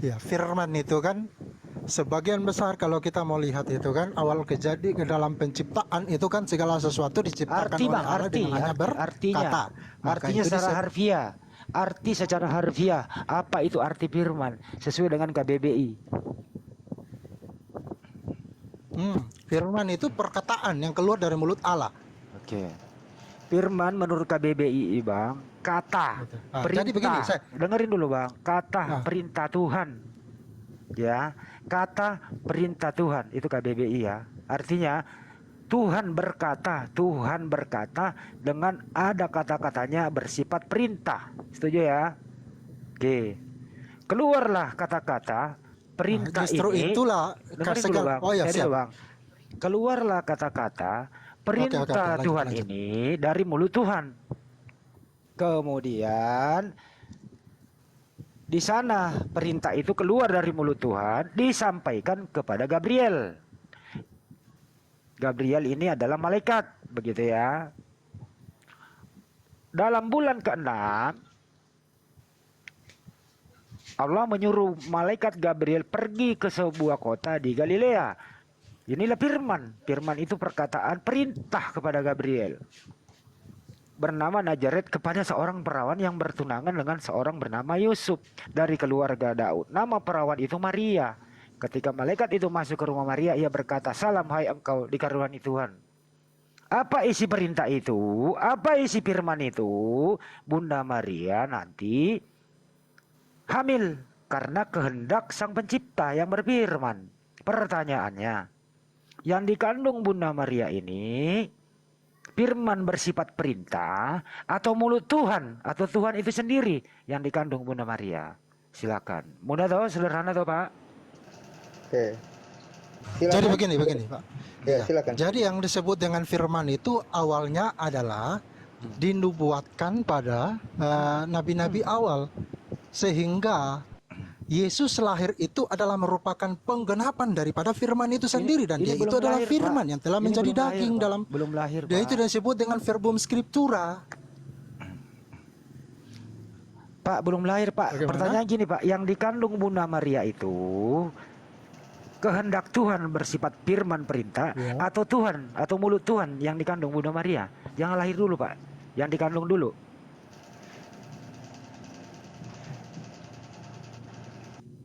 Ya, firman itu kan sebagian besar kalau kita mau lihat itu kan awal kejadi ke dalam penciptaan itu kan segala sesuatu diciptakan Arti oleh Bang, Allah dengan hanya artinya. berkata. Maka Artinya itu secara harfiah. Arti secara harfiah. Apa itu arti firman sesuai dengan KBBI? Firman itu perkataan yang keluar dari mulut Allah. Oke. Firman menurut KBBI Bang, kata, perintah. Jadi begini, Dengerin dulu Bang, kata perintah Tuhan. Ya, kata perintah Tuhan itu KBBI ya. Artinya Tuhan berkata dengan ada kata-katanya bersifat perintah. Setuju ya? Oke. Keluarlah kata-kata perintah justru ini. itulah Dengerin dulu Bang. Oh ya, Saya siap. dulu, Bang. Keluarlah kata-kata perintah Oke, Tuhan lanjut. ini dari mulut Tuhan. Kemudian di sana perintah itu keluar dari mulut Tuhan disampaikan kepada Gabriel. Gabriel ini adalah malaikat, begitu ya. Dalam bulan ke-6 Allah menyuruh malaikat Gabriel pergi ke sebuah kota di Galilea. Inilah firman. Firman itu perkataan perintah kepada Gabriel. Bernama Nazaret kepada seorang perawan yang bertunangan dengan seorang bernama Yusuf dari keluarga Daud. Nama perawan itu Maria. Ketika malaikat itu masuk ke rumah Maria, ia berkata, "Salam hai engkau dikaruniai Tuhan." Apa isi perintah itu? Apa isi firman itu? Bunda Maria nanti hamil karena kehendak Sang Pencipta yang berfirman. Pertanyaannya, yang dikandung Bunda Maria ini firman bersifat perintah atau mulut Tuhan atau Tuhan itu sendiri yang dikandung Bunda Maria? Silakan. Mudah toh, sederhana toh Pak? Oke. Jadi Silakan. begini Pak. Ya, silakan. Jadi yang disebut dengan firman itu awalnya adalah dinubuatkan pada nabi-nabi awal, sehingga Yesus lahir itu adalah merupakan penggenapan daripada firman itu sendiri, dan ini dia belum itu adalah lahir, firman Pak. yang telah Ini menjadi belum lahir, daging Pak. dalam Belum lahir, dia Pak. itu disebut dengan verbum scriptura. Pak, belum lahir Pak. Bagaimana? Pertanyaan gini Pak, yang dikandung Bunda Maria itu kehendak Tuhan bersifat firman perintah atau Tuhan atau mulut Tuhan yang dikandung Bunda Maria? Jangan lahir dulu Pak, yang dikandung dulu.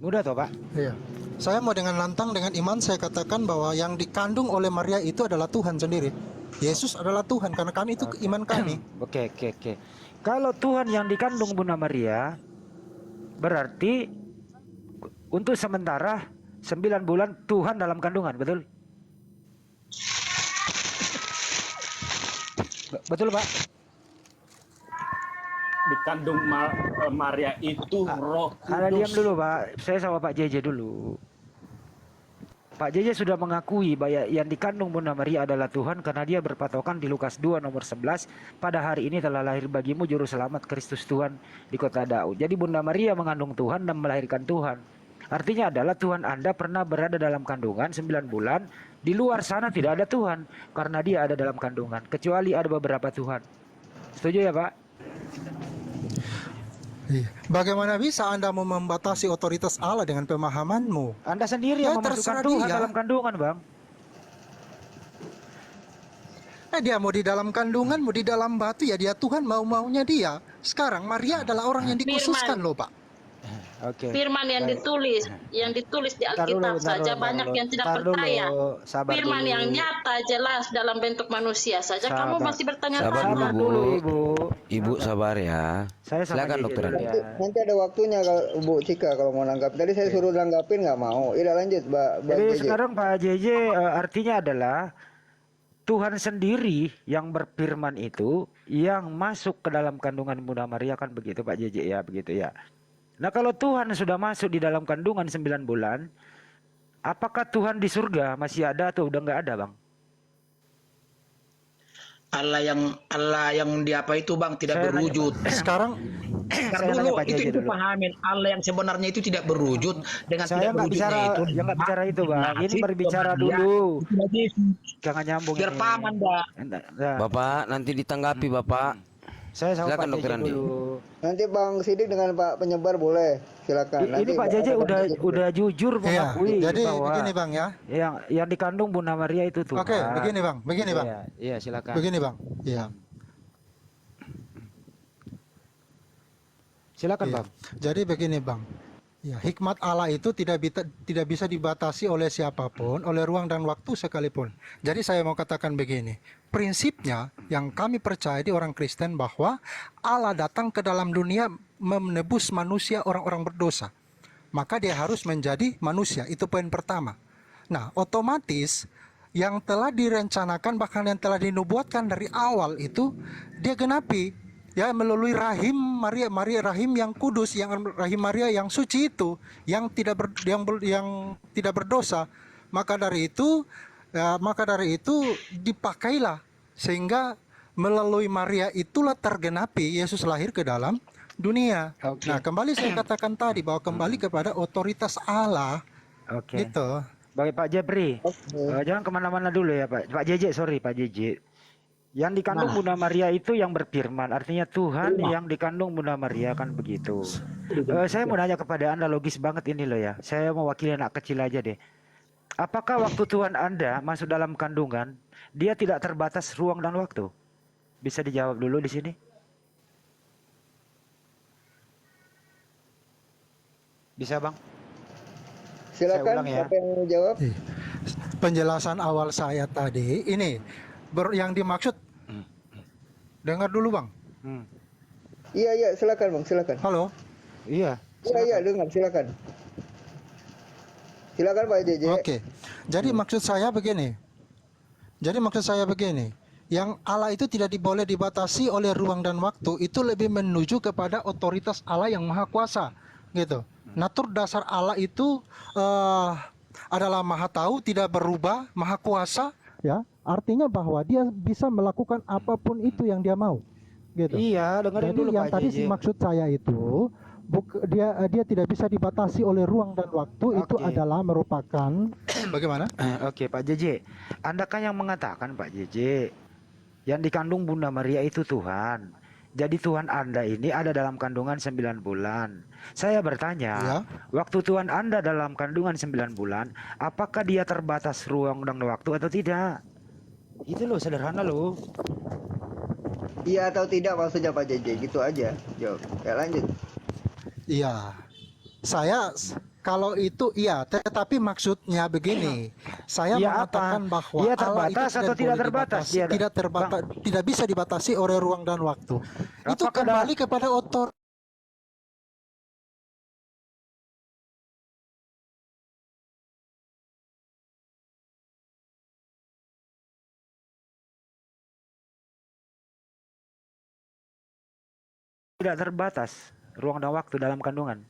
Mudah toh Pak? Iya. Saya mau dengan lantang dengan iman saya katakan bahwa yang dikandung oleh Maria itu adalah Tuhan sendiri. Yesus adalah Tuhan karena kami itu iman kami. Oke. Kalau Tuhan yang dikandung Bunda Maria, berarti untuk sementara 9 bulan Tuhan dalam kandungan, betul? Betul Pak? Dikandung Maria itu Roh Ada diam Kudus. dulu Pak, saya sama Pak JJ dulu. Pak JJ sudah mengakui bahwa yang dikandung Bunda Maria adalah Tuhan karena dia berpatokan di Lukas 2 nomor 11, pada hari ini telah lahir bagimu juru selamat Kristus Tuhan di kota Daud. Jadi Bunda Maria mengandung Tuhan dan melahirkan Tuhan. Artinya adalah Tuhan Anda pernah berada dalam kandungan 9 bulan, di luar sana tidak ada Tuhan karena dia ada dalam kandungan, kecuali ada beberapa Tuhan. Setuju ya Pak? Iya. Bagaimana bisa Anda mau membatasi otoritas Allah dengan pemahamanmu? Anda sendiri Ya, yang memasukkan terserah Tuhan dia. dalam kandungan Bang. Dia mau di dalam kandungan, mau di dalam batu, ya dia Tuhan mau-maunya dia. Sekarang Maria adalah orang yang dikhususkan loh Pak. Oke. Firman yang ditulis di Bentar dulu, Alkitab bentar saja dulu, banyak bentar yang tidak dulu. percaya. Sabar Firman dulu. yang nyata jelas dalam bentuk manusia saja kamu Sabar. masih Sabar bertanya-tanya. dulu, Sabar dulu Ibu. Ibu sabar ya. Saya sama Silakan JJ dokter. dulu ya. Nanti ada waktunya kalau Bu Cika kalau mau nanggap. Tadi saya suruh nanggapin nggak mau. Iya lanjut, Mbak Jadi JJ. sekarang Pak JJ artinya adalah Tuhan sendiri yang berfirman itu yang masuk ke dalam kandungan Bunda Maria, kan begitu Pak JJ ya, begitu ya. Nah kalau Tuhan sudah masuk di dalam kandungan 9 bulan, apakah Tuhan di surga masih ada atau udah nggak ada, Bang? Allah yang di apa itu Bang tidak Saya nanya, berwujud. Sekarang Ntar saya nanya dulu Pak JJ itu dulu. pahamin Allah yang sebenarnya itu tidak berwujud dengan Saya tidak nggak berwujudnya bicara, itu. yang nggak bicara itu, Bang. Ini Nasib berbicara kematian, dulu. itu lagi. Jangan nyambung Biar ini. paham Anda. Nah, Bapak nanti ditanggapi Bapak. saya sama Silakan, Pak Dokter JJ Andi. dulu. Nanti Bang Sidik dengan Pak penyebar boleh, silakan. Ini Nanti Pak JJ udah jujur iya, mengakui jadi bahwa begini Bang ya. yang dikandung Bunda Maria itu Tuhan. Oke, begini Bang, begini Bang. Iya, iya silakan. Begini Bang. Iya. Silakan Iya. Bang. Jadi begini Bang. Ya, hikmat Allah itu tidak bisa dibatasi oleh siapapun, oleh ruang dan waktu sekalipun. Jadi saya mau katakan begini, prinsipnya yang kami percaya di orang Kristen bahwa Allah datang ke dalam dunia menebus manusia orang-orang berdosa. Maka dia harus menjadi manusia, itu poin pertama. Nah, otomatis yang telah direncanakan bahkan yang telah dinubuatkan dari awal itu dia genapi. Ya, melalui rahim Maria rahim yang kudus, yang rahim Maria yang suci itu, yang tidak berdosa. Maka dari itu dipakailah sehingga melalui Maria itulah tergenapi Yesus lahir ke dalam dunia. Oke. Nah, kembali saya katakan tadi bahwa kembali kepada otoritas Allah. Oke. Gitu. Baik Pak Jepri, jangan kemana-mana dulu ya Pak. Pak JJ, sorry Pak JJ. Yang dikandung Bunda Maria itu yang berfirman, artinya Tuhan yang dikandung Bunda Maria, kan begitu. Saya mau nanya kepada Anda, logis banget ini loh ya. Saya mewakili anak kecil aja deh. Apakah waktu Tuhan Anda masuk dalam kandungan, dia tidak terbatas ruang dan waktu? Bisa dijawab dulu di sini? Bisa Bang? Saya Silakan ulang ya. siapa yang mau jawab? Penjelasan awal saya tadi ini yang dimaksud, dengar dulu Bang. Iya, silakan Bang, silakan. Halo. Iya. Iya, dengar, silakan. Silakan Pak JJ. Oke. Jadi maksud saya begini. Yang Allah itu tidak boleh dibatasi oleh ruang dan waktu, itu lebih menuju kepada otoritas Allah yang maha kuasa, gitu. Natur dasar Allah itu adalah maha tahu, tidak berubah, maha kuasa, ya. Artinya bahwa dia bisa melakukan apapun itu yang dia mau, gitu. Iya, dengerin Jadi dulu yang Pak tadi JJ. maksud saya itu dia tidak bisa dibatasi oleh ruang dan waktu. Itu Oke. adalah merupakan bagaimana? Oke Pak JJ, Anda kan yang mengatakan Pak JJ, yang dikandung Bunda Maria itu Tuhan. Jadi Tuhan Anda ini ada dalam kandungan 9 bulan. Saya bertanya, Ya. waktu Tuhan Anda dalam kandungan 9 bulan, apakah dia terbatas ruang dan waktu atau tidak? Itu loh, sederhana loh. Iya atau tidak maksudnya Pak JJ, gitu aja. Jawab. Ya lanjut. Iya, saya kalau itu iya, tetapi maksudnya begini, saya Iya, mengatakan apa? bahwa Dia Allah terbatas itu atau tidak boleh terbatas? dibatasi, Dia tidak bisa dibatasi oleh ruang dan waktu. Itu Apakah kembali kepada Tidak terbatas ruang dan waktu dalam kandungan.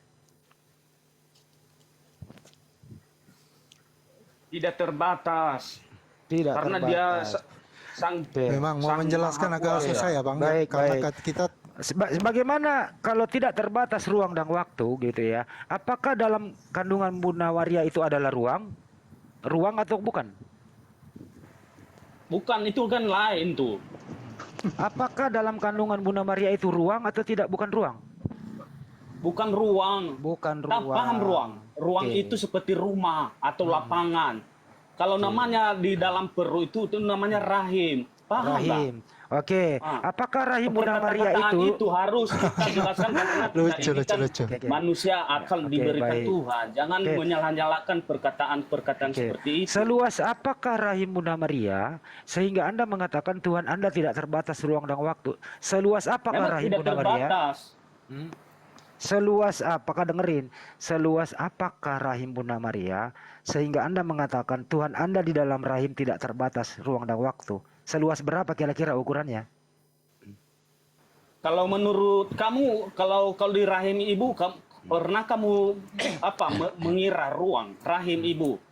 Tidak terbatas. Tidak Karena terbatas. dia sang memang mau Sang menjelaskan Maha agak Kuasa. susah ya Bang, Baik, karena baik. kita Bagaimana kalau tidak terbatas ruang dan waktu gitu ya? Apakah dalam kandungan Bunda Maria itu adalah ruang? Ruang atau bukan? bukan, itu kan lain tuh. Apakah dalam kandungan Bunda Maria itu ruang atau tidak? Bukan ruang. Bukan ruang. Bukan Tak ruang. paham ruang. Ruang Oke. itu seperti rumah atau lapangan. Kalau namanya di dalam perut itu namanya rahim. Paham nggak? Rahim. Oke. Ah. Apakah rahim Bunda Maria Perkataan itu? harus kita jelaskan karena Lucu, kita ini kan lucu. Oke. manusia akan Oke, diberikan baik. Tuhan. Jangan Oke. menyalah-nyalakan perkataan-perkataan Oke. seperti itu. Seluas apakah rahim Bunda Maria sehingga Anda mengatakan Tuhan Anda tidak terbatas ruang dan waktu? Seluas apakah Memang rahim tidak Bunda Maria? terbatas. Seluas apakah dengerin? Seluas apakah rahim Bunda Maria sehingga Anda mengatakan Tuhan Anda di dalam rahim tidak terbatas ruang dan waktu? Seluas berapa kira-kira ukurannya? Kalau menurut kamu, kalau di rahim ibu, pernah kamu mengira ruang rahim ibu?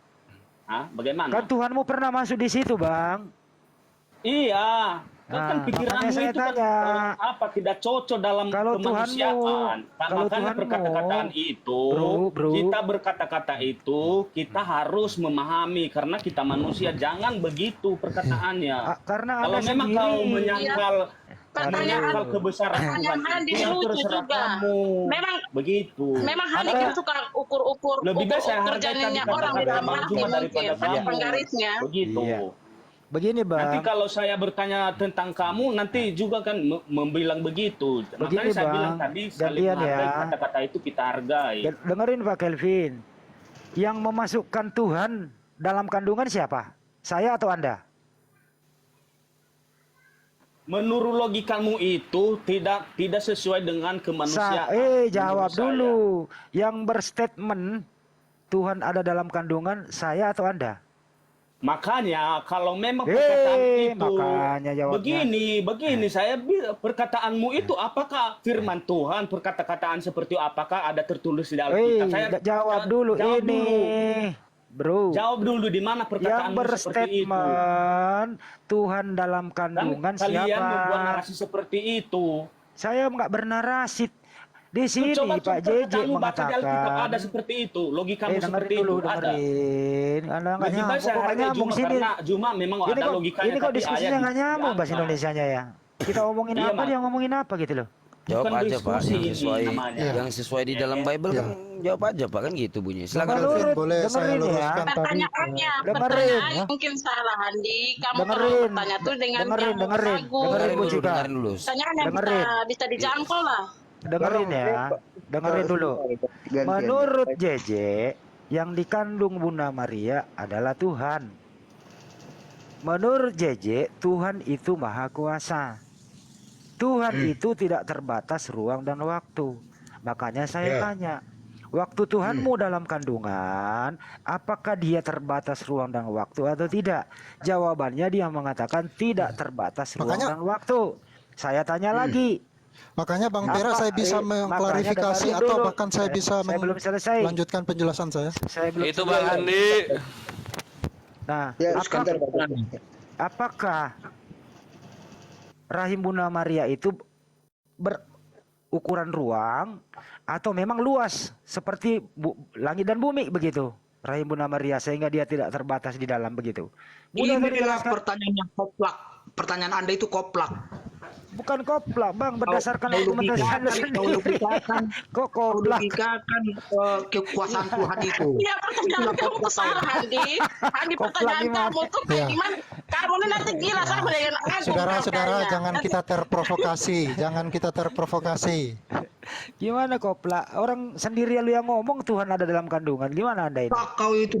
Hah? Bagaimana? Kan Tuhanmu pernah masuk di situ, Bang. Iya, Nah, kan pikiranmu makanya saya itu kan tanya. tidak cocok dalam Kalau kemanusiaan. kalau Makanya Tuhanmu, perkata-kataan itu, bro. kita berkata-kata itu, kita harus memahami karena kita manusia. Jangan begitu perkataannya. Karena Kalau Anda memang kau sendiri. menyangkal menyangkal kebesaran Tuhan Pertanyaan itu, lucu terserah juga. kamu. Memang Begitu. Memang Hani kan suka ukur-ukur Lebih baik saya ukur hargai janinnya tadi orang di kata dalam Bang rahim Juma mungkin daripada pada kamu. penggarisnya. Begitu. Iya. Begini, Nanti Bang. kalau saya bertanya tentang kamu, nanti juga kan membilang begitu. Makanya saya Bang, bilang tadi, saling gantian menghargai, ya. kata-kata itu kita hargai. Dengerin Pak Kelvin. Yang memasukkan Tuhan dalam kandungan siapa? Saya atau Anda? Menurut logikamu itu tidak sesuai dengan kemanusiaan. Jawab menurut saya. dulu. Yang berstatement Tuhan ada dalam kandungan saya atau Anda? Makanya kalau memang perkataan itu makanya jawabnya. begini saya perkataanmu itu apakah firman Tuhan, perkata-kataan seperti itu, apakah ada tertulis di dalam kitab? Saya jawab dulu jawab ini. dulu. Bro. Jawab dulu di mana Yang perkataanmu seperti itu. berstatement Tuhan dalam Dan kandungan kalian siapa? membuat narasi seperti itu. Saya nggak bernarasi. Di sini Coba Pak JJ perkataanmu baca di Alkitab mengatakan. ada seperti itu, logikamu dengerin seperti dulu, itu ada. dengerin. Anda nggak Lebih baik nyambung, saya kok nggak hargai nyambung Juma sini. karena Juma memang Ini ada kok, logikanya. ini kok tapi diskusinya ayat nggak nyambung bahasa diangkat. Indonesianya ya. Kita ngomongin Iya, apa, Mas. dia ngomongin apa gitu loh. Jawab Bukan aja Pak, diskusi yang ini sesuai namanya. yang sesuai di dalam Bible kan jawab aja Pak kan gitu bunyi. Bang Silakan. Kelvin, Menurut- boleh saya dengerin ya. luruskan tadi? Pertanyaannya, Dengerin, pertanyaan ya. mungkin salah Handi. Kamu kalau Dengerin. bertanya tuh dengan Dengerin, yang dengerin. bagus. Dengerin, Bu Cika. dengerin dulu. Pertanyaan yang Dengerin. bisa dijangkau lah. Dengerin ya. Dengerin dulu. Gantian. Menurut JJ, yang dikandung Bunda Maria adalah Tuhan. Menurut JJ, Tuhan itu maha kuasa. Tuhan itu tidak terbatas ruang dan waktu. Makanya saya tanya, waktu Tuhanmu dalam kandungan, apakah dia terbatas ruang dan waktu atau tidak? Jawabannya dia mengatakan tidak terbatas ruang Makanya- dan waktu. Saya tanya lagi. Makanya Bang Tera saya bisa mengklarifikasi dengerin atau dulu. bahkan saya bisa Saya belum selesai. melanjutkan penjelasan saya. Saya belum Itu selesai. Bang Andi. Nah, Ya, apakah rahim Bunda Maria itu berukuran ruang atau memang luas seperti langit dan bumi begitu? Rahim Bunda Maria sehingga dia tidak terbatas di dalam begitu. Mudah tadi Inilah jelaskan. pertanyaan yang koplak. Pertanyaan Anda itu koplak. Bukan koplak, Bang, berdasarkan Kau argumentasi logikakan, Anda kau sendiri. logikakan, Kok kau koplak? logikakan kekuasaan Tuhan itu. Iya, pertanyaan kamu tuh salah, Handi. Handi, Koplak pertanyaan gimana? kamu tuh kayak Iya. gimana? Kamu ini nanti gila sama dengan aku. Saudara-saudara, makanya. jangan kita terprovokasi, jangan kita terprovokasi. Gimana koplak? Orang sendiri lu yang ngomong Tuhan ada dalam kandungan. Gimana Anda ini? Kau itu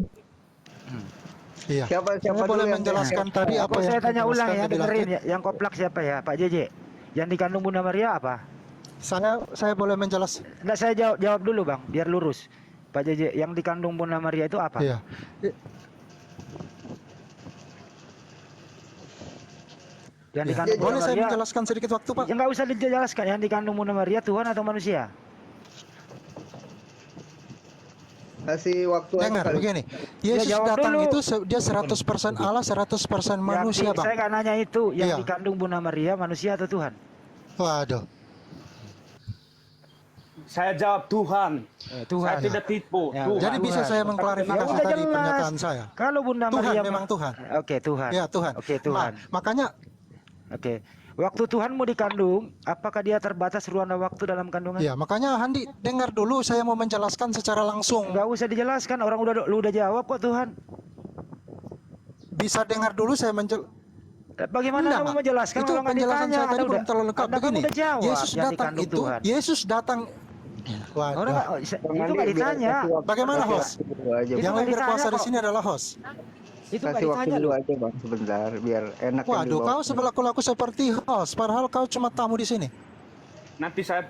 Iya. Siapa Saya dulu boleh yang menjelaskan tadi apa Kok yang saya tanya ulang ya, dijelaskan di dengerin dalam- ya. Yang koplak siapa ya, Pak JJ? Yang dikandung Bunda Maria apa? Saya boleh menjelaskan. Enggak, saya jawab dulu, Bang, biar lurus. Pak JJ, yang dikandung Bunda Maria itu apa? Iya. Yang dikandung Boleh Bunda saya Maria. menjelaskan sedikit waktu, Pak? Ya enggak usah dijelaskan, yang dikandung Bunda Maria Tuhan atau manusia? Kasih waktu aja Dengar kali. begini. Yesus jawab datang dulu. itu dia 100% Allah, 100% manusia, Yang Bang. saya nggak nanya itu, yang Iya. dikandung Bunda Maria manusia atau Tuhan? Waduh. Saya jawab Tuhan. Tuhan. Saya tidak tipu. Ya, Tuhan. Jadi bisa Tuhan. saya Ya mengklarifikasi udah tadi jelas. pernyataan saya. Kalau Bunda Tuhan, Maria memang Tuhan. Oke, Tuhan. Ya, Tuhan. Oke, Tuhan. Makanya Oke. Waktu Tuhanmu dikandung, apakah dia terbatas ruang dan waktu dalam kandungan? ya, makanya Handi dengar dulu saya mau menjelaskan secara langsung. Enggak usah dijelaskan, orang lu udah jawab kok Tuhan. Bisa dengar dulu saya Bagaimana Enggak, kamu Mak. menjelaskan Itu kalau nggak penjelasan ditanya? saya tadi Anda belum terlalu lengkap. Anda kan Begini, udah jawab Yesus yang datang dikandung itu, Tuhan. Yesus datang. Orang Waduh. nggak- itu nggak ditanya. Bagaimana host? Dulu aja, Itu Yang nggak lebih berkuasa ditanya di kok. sini adalah host. Itu nggak kasih waktu ditanya dulu loh. aja, Bang, sebentar biar enak yang Waduh, dibawa. kau sebelaku-laku seperti host, padahal kau cuma tamu di sini. Nanti saya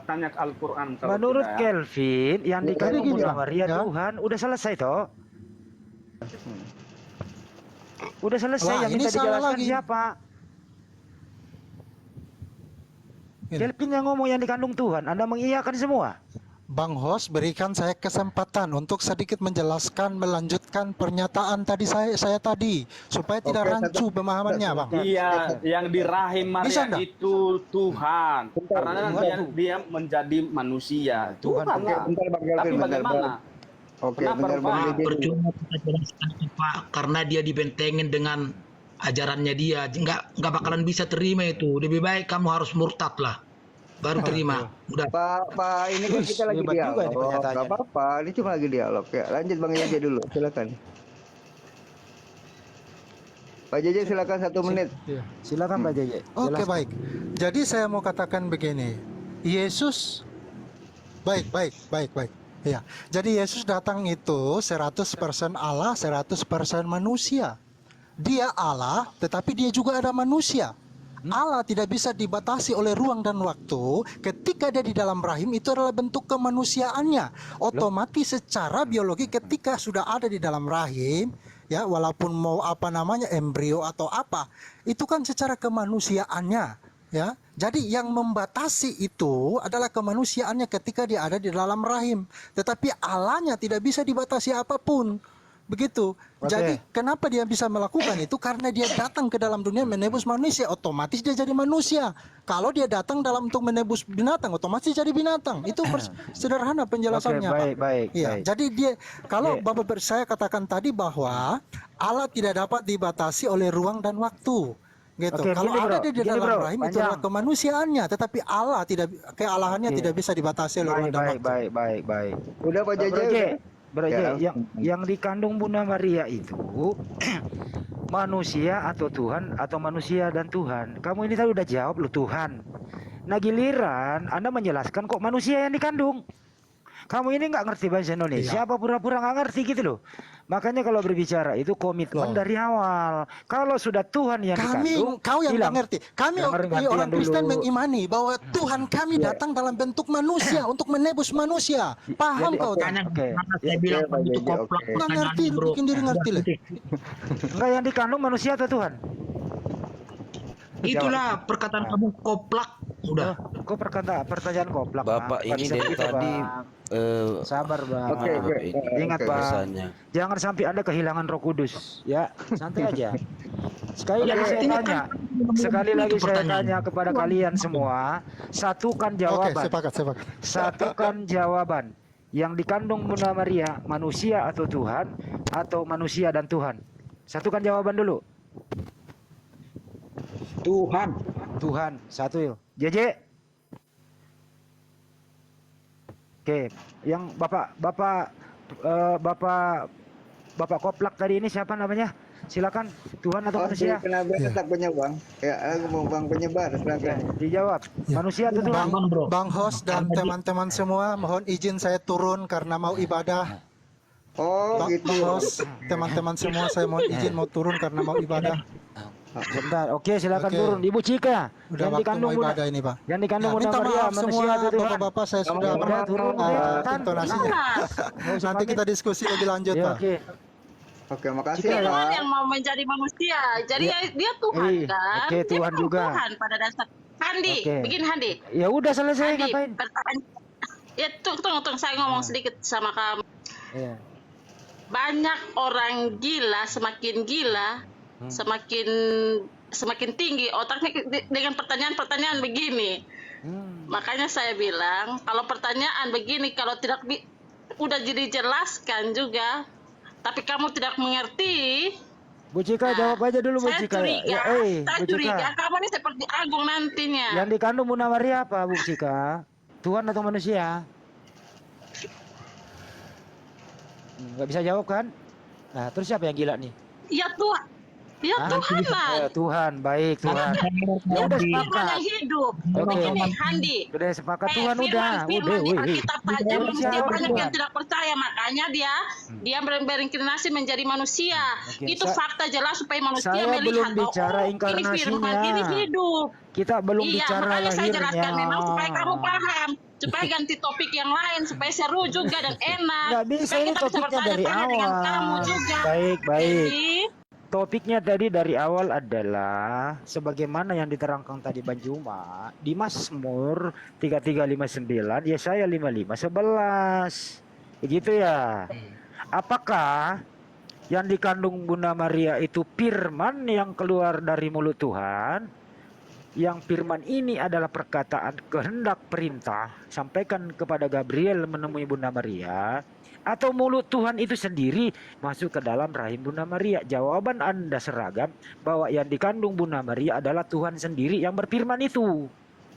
tanya ke Al-Quran. kalau Menurut tidak, ya. Kelvin yang Jadi dikandung gini, Bunda Bang, Maria ya. Tuhan udah selesai toh? Udah selesai, Lah, yang ini minta salah dijelaskan lagi. siapa? Ini. Kelvin yang ngomong yang dikandung Tuhan, Anda mengiyakan semua. Bang Host berikan saya kesempatan untuk sedikit menjelaskan, melanjutkan pernyataan tadi saya tadi supaya tidak Oke, rancu pemahamannya, Bang. Iya, yang di rahim Bisa Maria enggak? itu Tuhan. Karena dia menjadi manusia. Tuhan, Tuhan Oke, lah. bentar Bang Tapi Kelvin, bentar, bagaimana? Bang. Oke, Kenapa bentar Bang rupanya? JJ dulu. Percuma kita jelaskan Pak, karena dia dibentengin dengan ajarannya dia, nggak bakalan bisa terima itu. Lebih baik kamu harus murtad lah, baru terima. Udah. Pak, ini kan kita lagi hebat juga ini dialog. pernyataannya. Gak apa-apa, ini cuma lagi dialog ya. Lanjut Bang JJ dulu, silakan. Pak JJ silakan 1 menit. Iya. Silakan Pak JJ. Oke, jelaskan. baik. Jadi saya mau katakan begini. Yesus baik. Ya. Jadi Yesus datang itu 100% Allah, 100% manusia. Dia Allah, tetapi dia juga ada manusia. Allah tidak bisa dibatasi oleh ruang dan waktu. Ketika dia di dalam rahim, itu adalah bentuk kemanusiaannya. Otomatis secara biologi ketika sudah ada di dalam rahim, ya walaupun mau embrio atau apa, itu kan secara kemanusiaannya. Ya, jadi yang membatasi itu adalah kemanusiaannya ketika dia ada di dalam rahim. Tetapi Allahnya tidak bisa dibatasi apapun. Begitu. Oke. Jadi kenapa dia bisa melakukan itu? Karena dia datang ke dalam dunia menebus manusia, otomatis dia jadi manusia. Kalau dia datang dalam untuk menebus binatang, otomatis jadi binatang. Itu sederhana penjelasannya, Oke, Pak. baik. Iya, jadi dia kalau Bapak saya katakan tadi bahwa Allah tidak dapat dibatasi oleh ruang dan waktu. Gitu. Oke, Kalau gini, ada bro. di Gini, dalam bro. rahim itu Panjang. adalah kemanusiaannya, tetapi Allah tidak, kealahannya Oke. tidak bisa dibatasi oleh ruang dan waktu. Baik. Udah Pak JJ. Bro J, udah? Bro J, Ya. yang dikandung Bunda Maria itu manusia atau Tuhan atau manusia dan Tuhan. Kamu ini tadi udah jawab lu Tuhan. Nah giliran Anda menjelaskan kok manusia yang dikandung. Kamu ini nggak ngerti bahasa Indonesia, Iya. apa pura-pura nggak ngerti gitu loh. Makanya kalau berbicara itu komitmen Loh. dari awal. Kalau sudah Tuhan yang dikandung, Kau yang bilang, nggak ngerti. Kami dengerin gantian orang Kristen dulu. mengimani bahwa Tuhan kami datang dalam bentuk manusia untuk menebus manusia. Paham Jadi, kau? oke. Tak? Oke. Karena saya bilang Pak itu JJ, koplak oke. Nggak ngerti, lu bikin diri ngerti lah. Enggak, yang dikandung manusia atau Tuhan? Itulah perkataan kamu koplak. Udah. Kok pertanyaan koplak? Bapak Bang? ini Bisa dari begitu, tadi Bang. Sabar Bang. Oke, oke. Ingat Oke. Bang, Alasannya. jangan sampai Anda kehilangan Roh Kudus. Ya, santai aja. Sekali lagi saya artinya tanya, kan sekali itu lagi saya pertanyaan. tanya kepada kalian semua, satukan Oke, jawaban. sepakat. Satukan jawaban. Yang dikandung Bunda Maria, manusia atau Tuhan, atau manusia dan Tuhan? Satukan jawaban dulu. Tuhan, satu yuk. JJ. Oke, yang Bapak Koplak tadi ini siapa namanya? Silakan, Tuhan atau Oh, manusia? kenapa takutnya Bang? Ya, aku mau Bang penyebar, Ya, silakan. dijawab. Manusia atau Tuhan? Bang Host dan teman-teman semua, mohon izin saya turun karena mau ibadah. Oh, Bang gitu. Host, teman-teman semua, saya mohon izin mau turun karena mau ibadah. Bentar, oke silakan Oke. turun. Ibu Cika, Udah yang waktu dikandung mau Bunda, ibadah ini, Pak. yang dikandung Ya, Bunda minta Maria, maaf semua manusia atau Tuhan? bapak-bapak, saya sudah Udah, turun, kan? intonasinya. Nggak usah Nanti pakai. kita diskusi lebih lanjut, Ya, Pak. oke. Oke, makasih Cika, ya, Tuhan Pak. yang mau menjadi manusia. Jadi dia Tuhan kan. Oke, Dia Tuhan memang juga. Tuhan pada dasar. Handi, Oke. begini Handi. Ya udah selesai Handi, ngapain? ya tunggu, saya ngomong sedikit sama kamu. Ya. Banyak orang gila, semakin gila, semakin tinggi otaknya dengan pertanyaan-pertanyaan begini. Makanya saya bilang, kalau pertanyaan begini, kalau tidak udah jadi jelaskan juga, tapi kamu tidak mengerti, Bu Cika jawab aja dulu Bu saya Cika. curiga, saya Bu curiga Cika. kamu ini seperti Agung nantinya. Yang dikandung Bunda Maria apa Bu Cika? Tuhan atau manusia? Nggak bisa jawab kan? Nah terus siapa yang gila nih? Ya Tuhan, Ya Hah? Tuhan lah. Tuhan, baik Tuhan. Ya udah Firman sepakat. yang hidup. Oke. Begini Handi. Udah sepakat Tuhan udah. Firman di Woi. Alkitab aja Tuhan manusia siapa banyak Tuhan? yang tidak percaya, makanya dia berinkarnasi menjadi manusia. Oke, Itu fakta jelas supaya manusia saya belum melihat bahwa bicara ini inkarnasinya. firman ini hidup. Kita belum Iya, bicara makanya saya lahirnya. jelaskan memang supaya kamu paham, supaya ganti topik yang lain, supaya seru juga dan enak. Nggak bisa, Supaya ini kita bisa topiknya dari bertanya-tanya dengan awal. kamu juga. Baik. Jadi, Topiknya tadi dari awal adalah sebagaimana yang diterangkan tadi Bang Juma di Mazmur 3359, Yesaya 55:11. Begitu ya. Apakah yang dikandung Bunda Maria itu firman yang keluar dari mulut Tuhan? Yang firman ini adalah perkataan kehendak perintah sampaikan kepada Gabriel menemui Bunda Maria, atau mulut Tuhan itu sendiri masuk ke dalam rahim Bunda Maria? Jawaban Anda seragam bahwa yang dikandung Bunda Maria adalah Tuhan sendiri yang berfirman itu.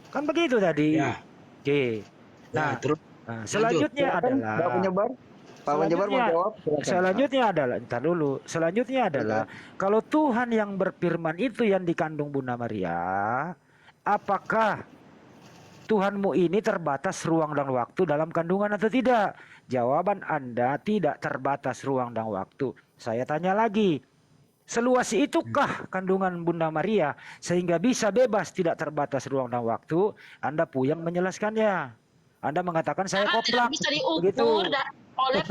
Kan begitu tadi. Ya. Oke. Nah, terus selanjutnya adalah Pak penyebar, Pak penyebar mau jawab. Silakan. Selanjutnya adalah, ntar dulu. Selanjutnya adalah kalau Tuhan yang berfirman itu yang dikandung Bunda Maria, apakah Tuhanmu ini terbatas ruang dan waktu dalam kandungan atau tidak? Jawaban Anda tidak terbatas ruang dan waktu. Saya tanya lagi, seluas itukah kandungan Bunda Maria sehingga bisa bebas tidak terbatas ruang dan waktu? Anda puyeng menjelaskannya. Anda mengatakan saya karena tidak koplak. bisa Begitu. diukur oleh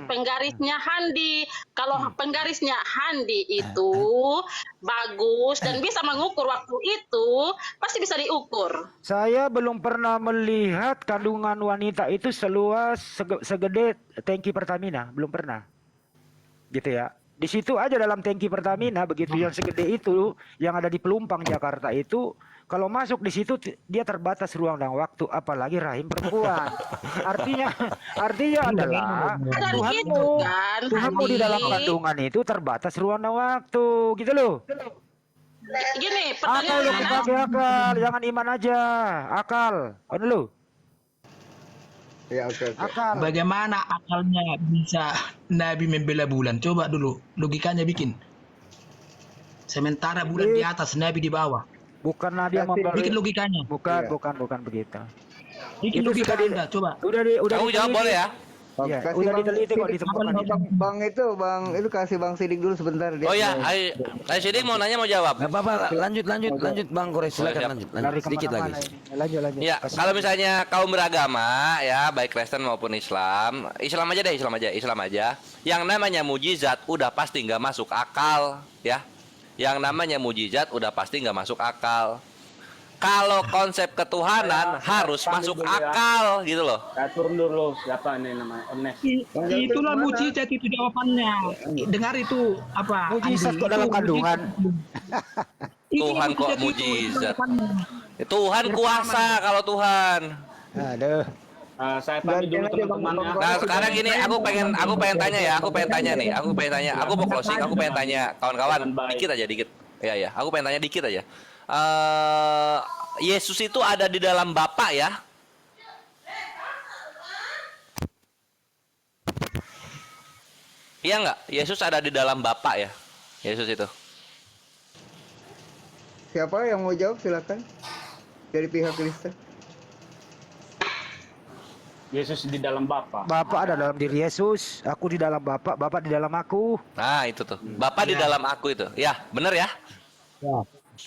penggarisnya Handi. Kalau penggarisnya Handi itu bagus dan bisa mengukur waktu itu, pasti bisa diukur. Saya belum pernah melihat kandungan wanita itu seluas segede tangki Pertamina, belum pernah. Gitu ya. Di situ aja dalam tangki Pertamina begitu yang segede itu yang ada di Pelumpang Jakarta itu, kalau masuk di situ dia terbatas ruang dan waktu, apalagi rahim perempuan. Artinya adalah Tuhanmu di dalam kandungan itu terbatas ruang dan waktu, gitu loh. Gini, Akal lu pertanyaannya, pakai akal, jangan iman aja. Akal, kan lu? Ya, oke. Akal. bagaimana akalnya bisa Nabi membela bulan? Coba dulu logikanya bikin. Sementara bulan di atas, Nabi di bawah. Bukan Nabi yang memberi. Bikin logikanya. Bukan, Iya. bukan begitu. Bikin Itu logika sudah Anda, coba. Udah Kamu jawab diteliti. boleh ya? Iya, Kasih udah Bang diteliti kok Sidik. ditemukan itu. Bang itu kasih Bang Sidik dulu sebentar. Dia Oh ya, mau- Ayo Sidik mau nanya mau jawab. Nggak apa-apa, lanjut Bang Kores, silakan siap. lanjut Lari sedikit kemana-mana lagi. ini. Lanjut. Ya, Kasih. kalau misalnya kaum beragama ya, baik Kristen maupun Islam aja deh, Islam aja. Yang namanya mujizat udah pasti nggak masuk akal, ya. Yang namanya mujizat udah pasti nggak masuk akal. Kalau konsep ketuhanan harus masuk akal gitu loh. Saya turun dulu. Siapa ini namanya? Ernest. Itulah mujizat itu jawabannya. Dengar itu apa? Mujizat Andi? kok dalam Itu kandungan. Tuhan kok itu, mujizat. jawabannya. Tuhan kuasa kalau Tuhan. Aduh. Saya pamit dulu teman-temannya. Nah sekarang gini, aku pengen tanya ya, aku pengen tanya, aku mau closing, aku pengen tanya kawan-kawan, dikit aja, ya, aku pengen tanya dikit aja. Yesus itu ada di dalam Bapa ya? Iya nggak? Yesus ada di dalam Bapa ya? Yesus itu. Siapa yang mau jawab silakan. Dari pihak Kristen. Yesus di dalam Bapa. Bapak ada dalam diri Yesus, aku di dalam Bapak, Bapak di dalam aku. Nah itu tuh, Bapa di dalam aku itu. Ya, bener ya?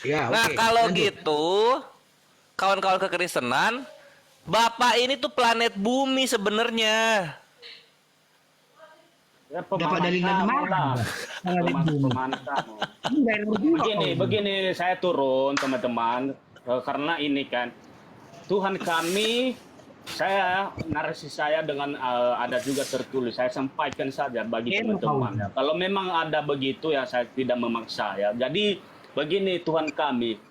Ya, Nah oke, kalau lanjut. gitu, kawan-kawan kekristenan, Bapak ini tuh planet bumi sebenarnya. Ya, Dapat dari kamu mana? lah. Termasuk pemahaman kamu. Begini, saya turun teman-teman karena ini kan Tuhan kami, saya narasi saya dengan ada juga tertulis, saya sampaikan saja bagi teman-teman. Ya. Kalau memang ada begitu ya saya tidak memaksa ya. Jadi begini Tuhan kami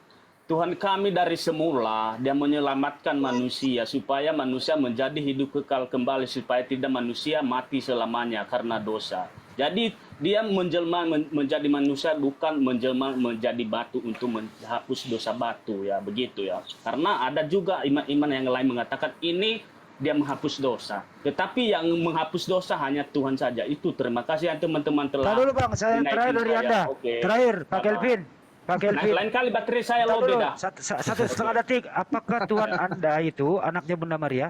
dari semula dia menyelamatkan manusia supaya manusia menjadi hidup kekal kembali, supaya tidak manusia mati selamanya karena dosa. Jadi dia menjelma menjadi manusia, bukan menjelma menjadi batu untuk menghapus dosa batu ya, begitu ya. Karena ada juga iman-iman yang lain mengatakan ini dia menghapus dosa. Tetapi yang menghapus dosa hanya Tuhan saja. Itu terima kasih ya teman-teman telah. Tahan dulu Bang, saya dinaikin terakhir dari saya. Anda. Oke. Terakhir, Pak Apa? Kelvin. Pak Nah, Kelvin. lain kali baterai saya Tahan low dulu, beda. satu setengah detik. Apakah Tuhan Anda itu anaknya Bunda Maria?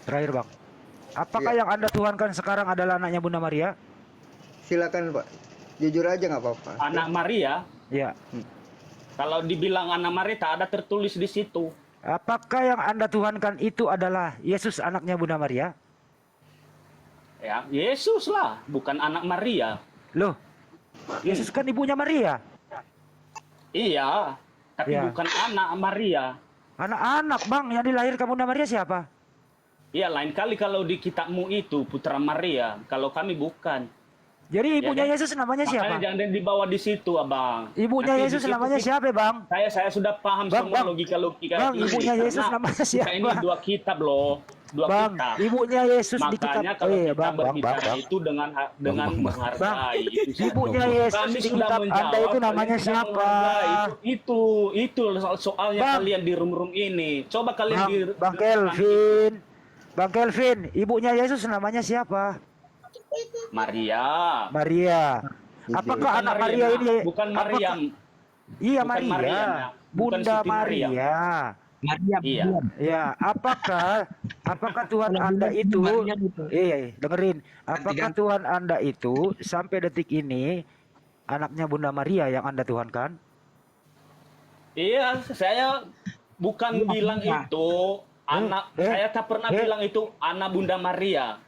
Terakhir Bang. Apakah Iya. yang Anda tuhankan sekarang adalah anaknya Bunda Maria? Silakan Pak. Jujur aja nggak apa-apa. Anak Maria, Ya. kalau dibilang anak Maria tak ada tertulis di situ. Apakah yang Anda tuhankan itu adalah Yesus anaknya Bunda Maria? Ya, Yesus lah, bukan anak Maria. Loh, Yesus kan ibunya Maria. Iya, tapi Ya. bukan anak Maria. Anak-anak Bang, yang dilahirkan Bunda Maria siapa? Iya, lain kali kalau di kitabmu itu putra Maria, kalau kami bukan. Jadi ibunya kan? Yesus namanya siapa? Makanya jangan dibawa di situ, Abang. Ibunya Nanti Yesus di situ namanya siapa Bang? Saya sudah paham Bang, semua Bang. logika-logika Bang, ini. ibunya Yesus Karena namanya kita siapa? ini dua kitab loh, dua Bang, kitab. ibunya Yesus di kitab. Makanya kalau kita Bang, berbicara itu dengan menghargai. Itu saja. Ibunya Yesus Kami di sudah kitab menjawab. Anda itu namanya kalian tidak siapa? menghargai. Itu soalnya Bang. kalian di room ini. Coba kalian di Bang Kelvin. Bang Kelvin, ibunya Yesus namanya siapa? Maria. Maria. Apakah Bukan anak Maria Maria, ini? bukan Maryam. Iya Bukan Maryam, Maria. ya. Bukan Bunda Siti Maryam. Maria. Iya. Ya, apakah Tuhan Anda itu dengerin. Apakah Tuhan Anda itu sampai detik ini anaknya Bunda Maria yang Anda tuhankan? Iya, saya bukan bilang itu anak. Saya tak pernah bilang itu anak Bunda Maria.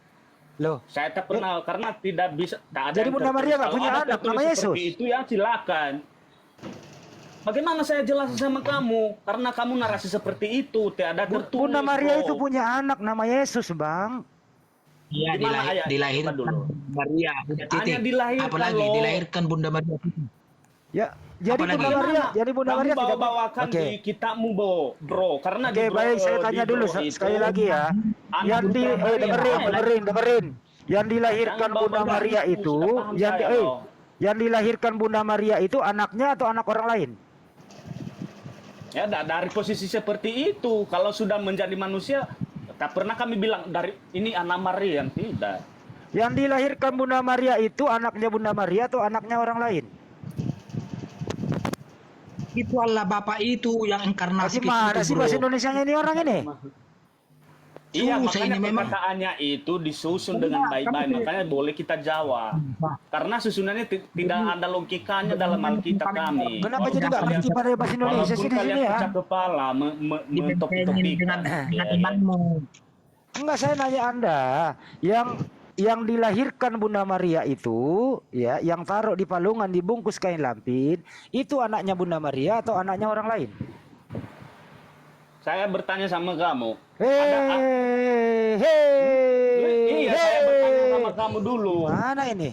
Loh, Saya tak pernah karena tidak bisa. Tak ada Jadi yang Bunda tertulis. Maria nggak Kalau punya ada anak, tertulis namanya seperti Yesus? Itu ya silakan. Bagaimana saya jelasin sama kamu? Karena kamu narasi seperti itu, tiada tertulis. Bunda Maria bro. itu punya anak nama Yesus, Bang. Iya, Di mana ayatnya? dilahirkan Coba dulu. Maria. Udah titik. Hanya dilahirkan Apalagi loh. dilahirkan Bunda Maria. Ya, jadi Apalagi? Bunda Maria, jadi Bunda Maria Kamu tidak bawa-bawakan Oke. di kitabmu, bro. Karena Oke, di baik, saya di tanya dulu bro itu, sekali lagi ya. anak Yang di Bunda Maria. dengerin. Yang dilahirkan Jangan bawa Bunda benda Maria itu, itu, sudah paham saya loh. yang dilahirkan Bunda Maria itu anaknya atau anak orang lain? Ya, dari posisi seperti itu, kalau sudah menjadi manusia, tak pernah kami bilang dari ini anak Maria, tidak. Yang dilahirkan Bunda Maria itu anaknya Bunda Maria atau anaknya orang lain? Itu Allah Bapa itu yang inkarnasi Gimana sih bro. bahasa Indonesianya ini orang ini? Iya, Susah makanya ini memang. perkataannya itu disusun dengan baik-baik, makanya boleh kita jawab. Karena susunannya tidak ada logikanya dalam Alkitab kami. Kenapa jadi nggak ngerti pada bahasa Indonesia Walaupun sih di kalian sini ya? pecah kepala, mentopik-topikan. dengan imanmu. Enggak, saya nanya Anda, yang dilahirkan Bunda Maria itu, ya, yang taruh di palungan dibungkus kain lampin, itu anaknya Bunda Maria atau anaknya orang lain? Saya bertanya sama kamu. Hei, Iya, saya bertanya sama kamu dulu. Mana ini?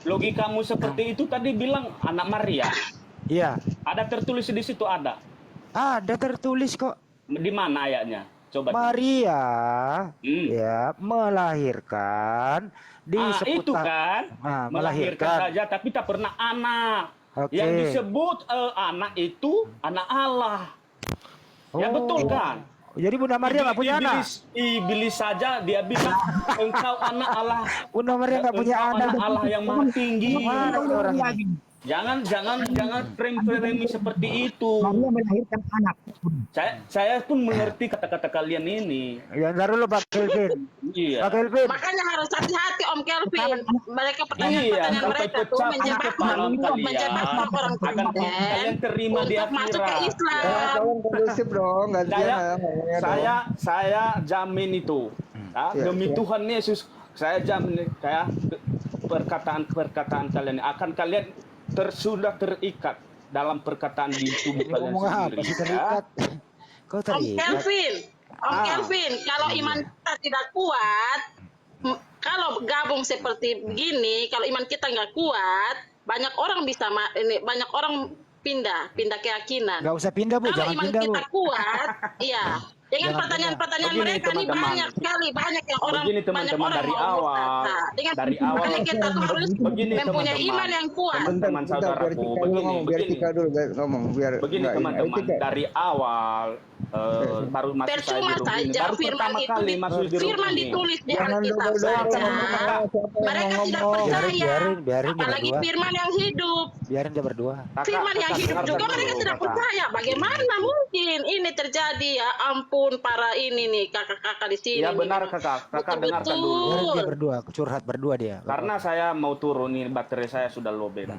Logikamu seperti itu tadi bilang anak Maria. Iya, Ada tertulis di situ ada. ada tertulis kok. Di mana ayatnya? Coba. Maria, Hmm. ya, melahirkan di Itu seputar. kan, Ah, melahirkan melahirkan. saja tapi tak pernah anak. Oke. Yang disebut anak itu anak Allah. Ya Oh. betul kan? Jadi Bunda Maria nggak punya anak. Iblis saja dia bilang engkau anak Allah. Bunda Maria nggak punya Engkau anak. Allah yang maha tinggi. Mana ini orang ini? Jangan frame seperti itu. Maria melahirkan anak. Saya pun mengerti kata-kata kalian ini. Ya, ntar dulu Pak Kelvin. Iya. Pak Kelvin. Makanya harus hati-hati Om Kelvin. Mereka Iya, pertanyaan-pertanyaan sampai mereka tuh pecah menjebakkan orang akan Kristen kalian terima di untuk masuk ke akhirat. Islam. Tolong kondusif dong, gantian Saya jamin itu. Ya, Iya, demi iya. Tuhan Yesus, saya jamin kayak perkataan kalian akan kalian sudah terikat dalam perkataan di tubuh kalian Ngomong apa sendiri. sih ya. terikat? Kok Om terikat? Kelvin, kalau iman kita tidak kuat, kalau gabung seperti begini, kalau iman kita nggak kuat, banyak orang banyak orang pindah keyakinan. Nggak usah pindah Bu, Kalau jangan iman pindah Bu. kita kuat, iya. Dengan Jangan pertanyaan-pertanyaan Begini, mereka nih teman-teman. banyak sekali, banyak yang orang Begini, banyak teman-teman, orang dari mau awal, murtad. Nah, dengan dari awal, makanya kita tuh harus begini mempunyai teman-teman, iman yang kuat. teman-teman biar saudaraku, Cika dulu begini, ngomong, biar begini, Cika dulu ngomong, biar begini nggak ini. Ayo teman-teman, Cika. dari awal baru masuk saya Percuma di room ini, saja baru firman pertama itu kali masuk di room firman ini. ditulis di Jangan Alkitab double-double saja. ngomong. Siapa yang Mereka mau tidak ngomong? percaya. biarin dia Apalagi berdua. firman yang hidup. Biarin dia berdua. Firman yang hidup dengarkan juga dulu, mereka tidak kakak. percaya. Bagaimana mungkin ini terjadi? Ya ampun, para ini nih kakak-kakak di sini. Ya nih. benar kakak dengarkan dulu. Biarin dia Betul. berdua, curhat berdua dia. Karena saya mau turun nih, baterai saya sudah lowbat.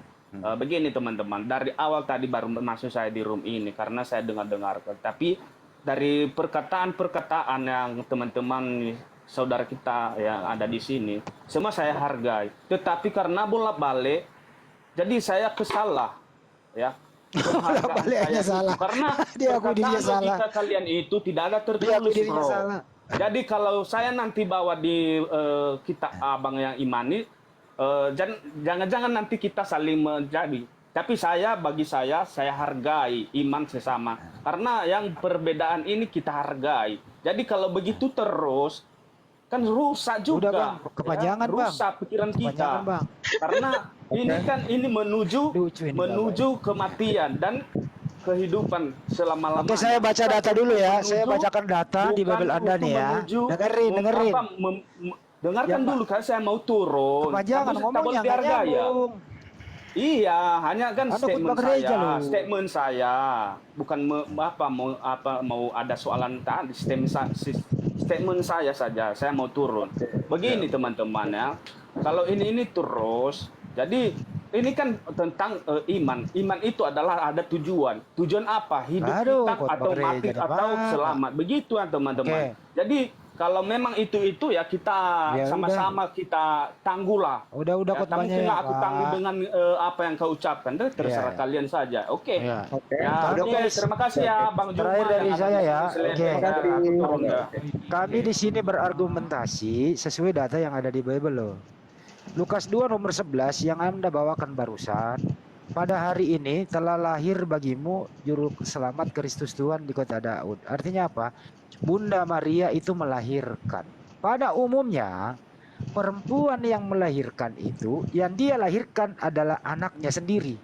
Begini teman-teman, dari awal tadi baru masuk saya di room ini karena saya dengar-dengar. Tapi dari perkataan-perkataan yang teman-teman saudara kita yang ada di sini, semua saya hargai. Tetapi karena bolak-balik, jadi saya kesalah, ya. Bolak-balik Saya aja itu. salah. Karena Dia akui dirinya perkataan salah. logika kalian itu tidak ada Dia akui tertulis, dirinya bro. salah. Jadi kalau saya nanti bawa di kitab abang yang imani, jangan-jangan nanti kita saling menjadi. Tapi bagi saya hargai iman sesama. Karena yang perbedaan ini kita hargai. Jadi kalau begitu terus, kan rusak juga. Udah, Bang. Kepanjangan, Bang. Rusak pikiran kita. Kepanjangan, Bang. Karena ini Lucu ini, menuju kematian dan kehidupan selama-lamanya. Oke, saya baca data dulu ya. Saya Menuju- bacakan data di bukan Bible Anda untuk nih ya. menuju- Dengerin. Dengarkan Ya, Pak. dulu kan saya mau turun. Kepanjangan Tapi tak ngomongnya boleh nggak dihargai ya. nyambung. Iya, hanya kan Anda statement khotbah gereja saya, loh. statement saya, bukan mau ada soalan tadi, statement saya saja. Saya mau turun. Begini teman-teman ya, kalau ini terus, jadi ini kan tentang iman. Iman itu adalah ada tujuan. Tujuan apa? Hidup Aduh, kita khotbah atau gereja mati nih, atau Pak. selamat. Begitu ya teman-teman. Oke. Jadi kalau memang itu ya kita Ya sama-sama kita tanggulah. Udah Ya, khotbahnya mungkin ya, aku Pak. tangguh dengan apa yang kau ucapkan. Terserah Ya. kalian saja. Oke. Ya. Oke. Ya, Udah, oke. Mas. Terima kasih ya Bang Juma. Terakhir dari yang saya akan ya. menyelenggarakan Oke. aku turun ya. Kami di sini berargumentasi sesuai data yang ada di Bible loh. Lukas 2 nomor 11 yang Anda bawakan barusan. Pada hari ini telah lahir bagimu juru selamat Kristus Tuhan di kota Daud. Artinya apa? Bunda Maria itu melahirkan. Pada umumnya perempuan yang melahirkan itu yang dia lahirkan adalah anaknya sendiri.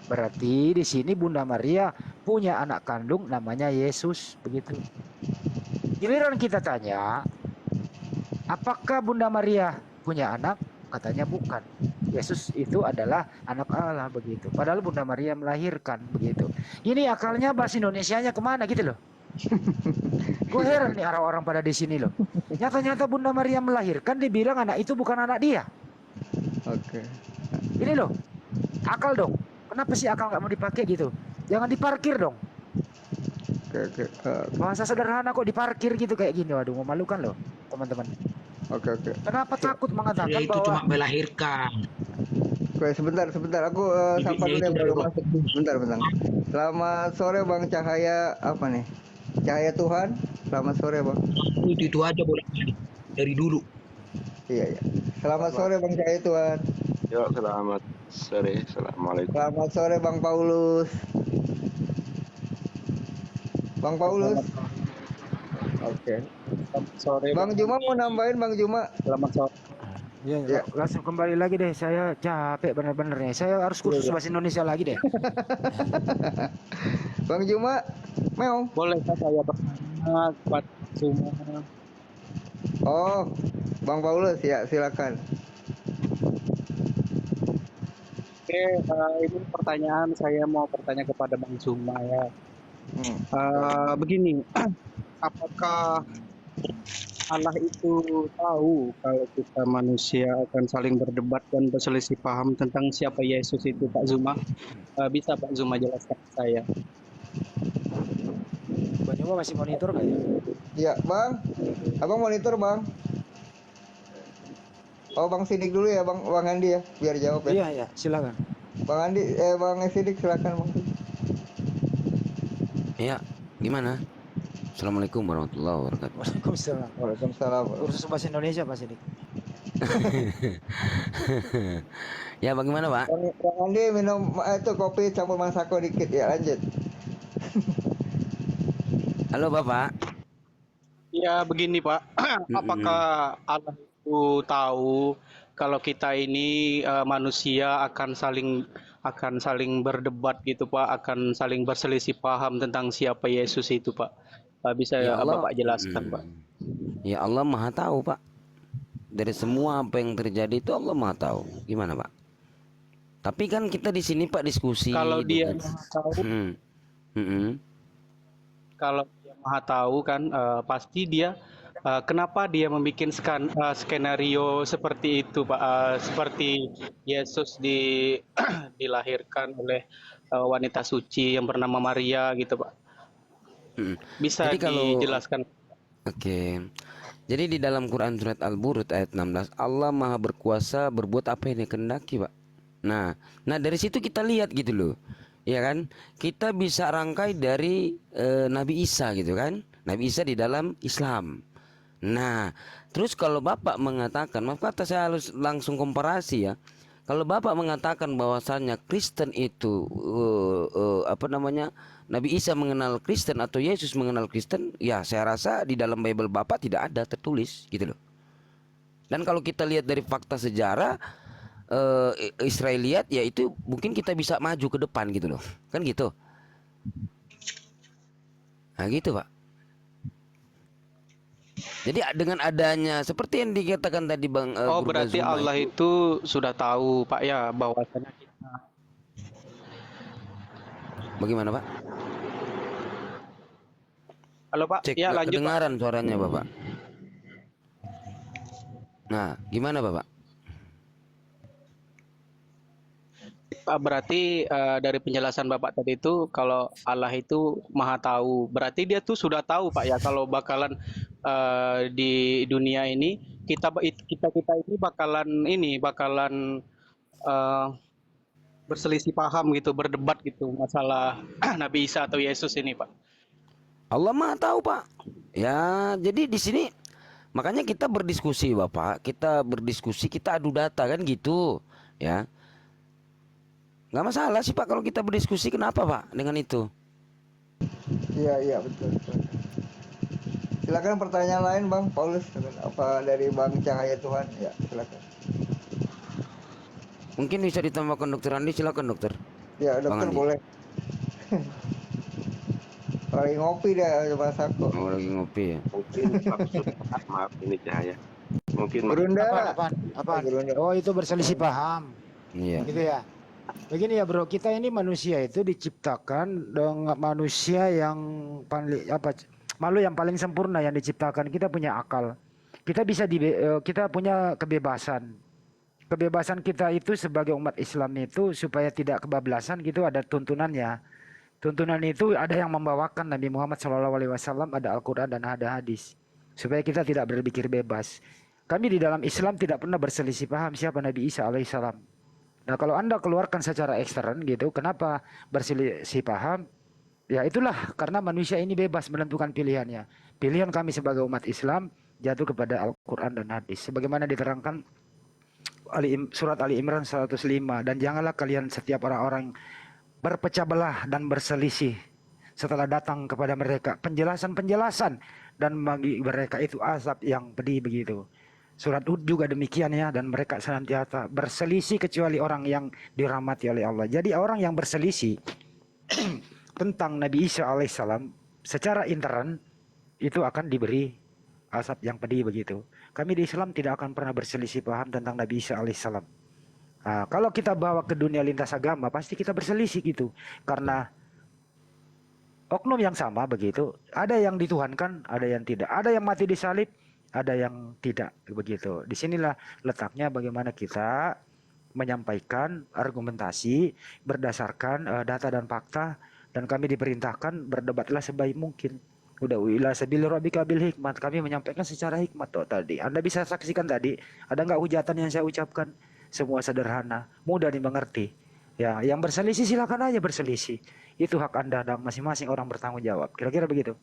Berarti di sini Bunda Maria punya anak kandung namanya Yesus, begitu. Giliran kita tanya, apakah Bunda Maria punya anak? Katanya bukan. Yesus itu adalah anak Allah, begitu. Padahal Bunda Maria melahirkan, begitu. Ini akalnya bahasa Indonesianya kemana gitu loh. Gue heran nih orang-orang pada di sini loh. Nyata-nyata Bunda Maria melahirkan, dibilang anak itu bukan anak dia. Oke. Ini loh, akal dong. Kenapa sih akal nggak mau dipakai gitu? Jangan diparkir dong. Oke. Bahasa sederhana kok diparkir gitu kayak gini. Waduh, memalukan loh teman-teman. Oke. Kenapa takut mengatakan Dia itu bahwa cuma melahirkan. Oke, sebentar. Aku sapa dulu Bibitnya yang itu baru dari masuk. Bentar. Selamat sore Bang Cahaya apa nih? Cahaya Tuhan. Selamat sore Bang. Itu aja boleh dari dulu. Iya. Selamat sore Bang Cahaya Tuhan. Yuk, selamat sore. Assalamualaikum. Selamat sore Bang Paulus. Bang Paulus. Oke. Sore. Bang Juma mau nambahin Bang Juma. Selamat sore. Ya. langsung kembali lagi deh. Saya capek bener-bener nih. Saya harus kursus bahasa Indonesia lagi deh. Bang Juma, meong. Boleh saya bertanya kepada semua? Oh, Bang Paulus ya, silakan. Oke, ini pertanyaan saya mau bertanya kepada Bang Zuma ya. Begini, apakah Allah itu tahu kalau kita manusia akan saling berdebat dan berselisih paham tentang siapa Yesus itu, Pak Zuma? Bisa Pak Zuma jelaskan ke saya? Bang Juma masih monitor nggak ya? Ya, Bang. Abang monitor, Bang. Oh, Bang Sidik dulu ya, Bang Andi ya, biar jawab ya. Iya, silakan. Bang Sidik silakan, Bang. Ya, gimana? Assalamualaikum warahmatullahi wabarakatuh. Waalaikumsalam. Waalaikumsalam. Kursus bahasa Indonesia Pak Sidik. Ya, bagaimana Pak? Bang Andi minum itu kopi campur Masako dikit ya, lanjut. Halo Bapak. Ya begini Pak, apakah Allah itu tahu kalau kita ini manusia akan saling berdebat gitu Pak, akan saling berselisih paham tentang siapa Yesus itu Pak. Bisa Ya Allah, Bapak jelaskan Pak? ya Allah Maha tahu, Pak. Dari semua apa yang terjadi itu Allah Maha tahu. Gimana, Pak? Tapi kan kita di sini Pak diskusi Kalau dia dengan Maha tahu, Mm-mm. kalau dia Maha tahu kan pasti dia kenapa dia membuat skenario seperti itu Pak, seperti Yesus dilahirkan oleh wanita suci yang bernama Maria gitu Pak. Mm-mm. Bisa Jadi kalau dijelaskan? Oke. Jadi di dalam Quran surat Al-Burud ayat 16, Allah Maha berkuasa berbuat apa yang dikehendaki, Pak. Nah, dari situ kita lihat gitu loh. Ya kan? Kita bisa rangkai dari Nabi Isa gitu kan? Nabi Isa di dalam Islam. Nah, terus kalau Bapak mengatakan, maaf kata saya harus langsung komparasi ya. Kalau Bapak mengatakan bahwasannya Kristen itu Nabi Isa mengenal Kristen atau Yesus mengenal Kristen, ya saya rasa di dalam Bible Bapak tidak ada tertulis gitu loh. Dan kalau kita lihat dari fakta sejarah Israeliat, ya itu mungkin kita bisa maju ke depan gitu loh. Kan gitu. Nah gitu Pak. Jadi dengan adanya seperti yang dikatakan tadi Bang Oh, Guru berarti Gazuma Allah itu sudah tahu Pak ya bahwasanya kita. bagaimana Pak? Halo Pak, Cek ya nggak lanjut Pak. kedengaran suaranya Bapak. Nah, gimana Bapak? Berarti dari penjelasan Bapak tadi itu kalau Allah itu Maha tahu, berarti dia tuh sudah tahu Pak ya kalau bakalan di dunia ini kita ini bakalan berselisih paham gitu, berdebat gitu masalah Nabi Isa atau Yesus ini Pak. Allah Maha tahu Pak. Ya, jadi di sini makanya kita berdiskusi Bapak, kita adu data kan gitu, ya. Nggak masalah sih Pak kalau kita berdiskusi, kenapa Pak dengan itu? Iya betul. Silakan pertanyaan lain Bang Paulus, apa dari Bang Cahaya Tuhan? Ya silakan. Mungkin bisa ditambahkan Dokter Andi, silakan dokter. Ya dokter Andi. boleh. Lagi ngopi dia Mas Sako. Oh, lagi ngopi ya. Mungkin maksud maaf ini Cahaya. Mungkin Berunda. Apa? Oh, itu berselisih paham. Iya. Gitu ya. Begini ya bro, kita ini manusia itu diciptakan dengan manusia yang paling makhluk yang paling sempurna yang diciptakan. Kita punya akal, kita bisa kita punya kebebasan. Kebebasan kita itu sebagai umat Islam itu supaya tidak kebablasan gitu, ada tuntunannya. Tuntunan itu ada yang membawakan Nabi Muhammad SAW, ada Al-Quran dan ada hadis, supaya kita tidak berpikir bebas. Kami di dalam Islam tidak pernah berselisih paham siapa Nabi Isa alaihissalam. Nah kalau Anda keluarkan secara ekstern gitu, kenapa berselisih paham? Ya itulah karena manusia ini bebas menentukan pilihannya. Pilihan kami sebagai umat Islam jatuh kepada Al-Quran dan hadis. Sebagaimana diterangkan surat Ali Imran 105. Dan janganlah kalian setiap orang-orang berpecah belah dan berselisih setelah datang kepada mereka penjelasan-penjelasan, dan bagi mereka itu azab yang pedih begitu. Surat Hud juga demikian ya, dan mereka senantiasa berselisih kecuali orang yang dirahmati oleh Allah. Jadi orang yang berselisih tentang Nabi Isa alaihissalam secara intern itu akan diberi azab yang pedih begitu. Kami di Islam tidak akan pernah berselisih paham tentang Nabi Isa alaihissalam. Nah, kalau kita bawa ke dunia lintas agama pasti kita berselisih gitu, karena oknum yang sama begitu. Ada yang dituhankan, ada yang tidak. Ada yang mati disalib, ada yang tidak begitu. Disinilah letaknya bagaimana kita menyampaikan argumentasi berdasarkan data dan fakta, dan kami diperintahkan berdebatlah sebaik mungkin. Udah ila sabil rabbika bil hikmat, kami menyampaikan secara hikmat tuh tadi. Anda bisa saksikan tadi, ada nggak hujatan yang saya ucapkan? Semua sederhana, mudah dimengerti. Ya, yang berselisih silakan aja berselisih. Itu hak Anda dan masing-masing orang bertanggung jawab. Kira-kira begitu.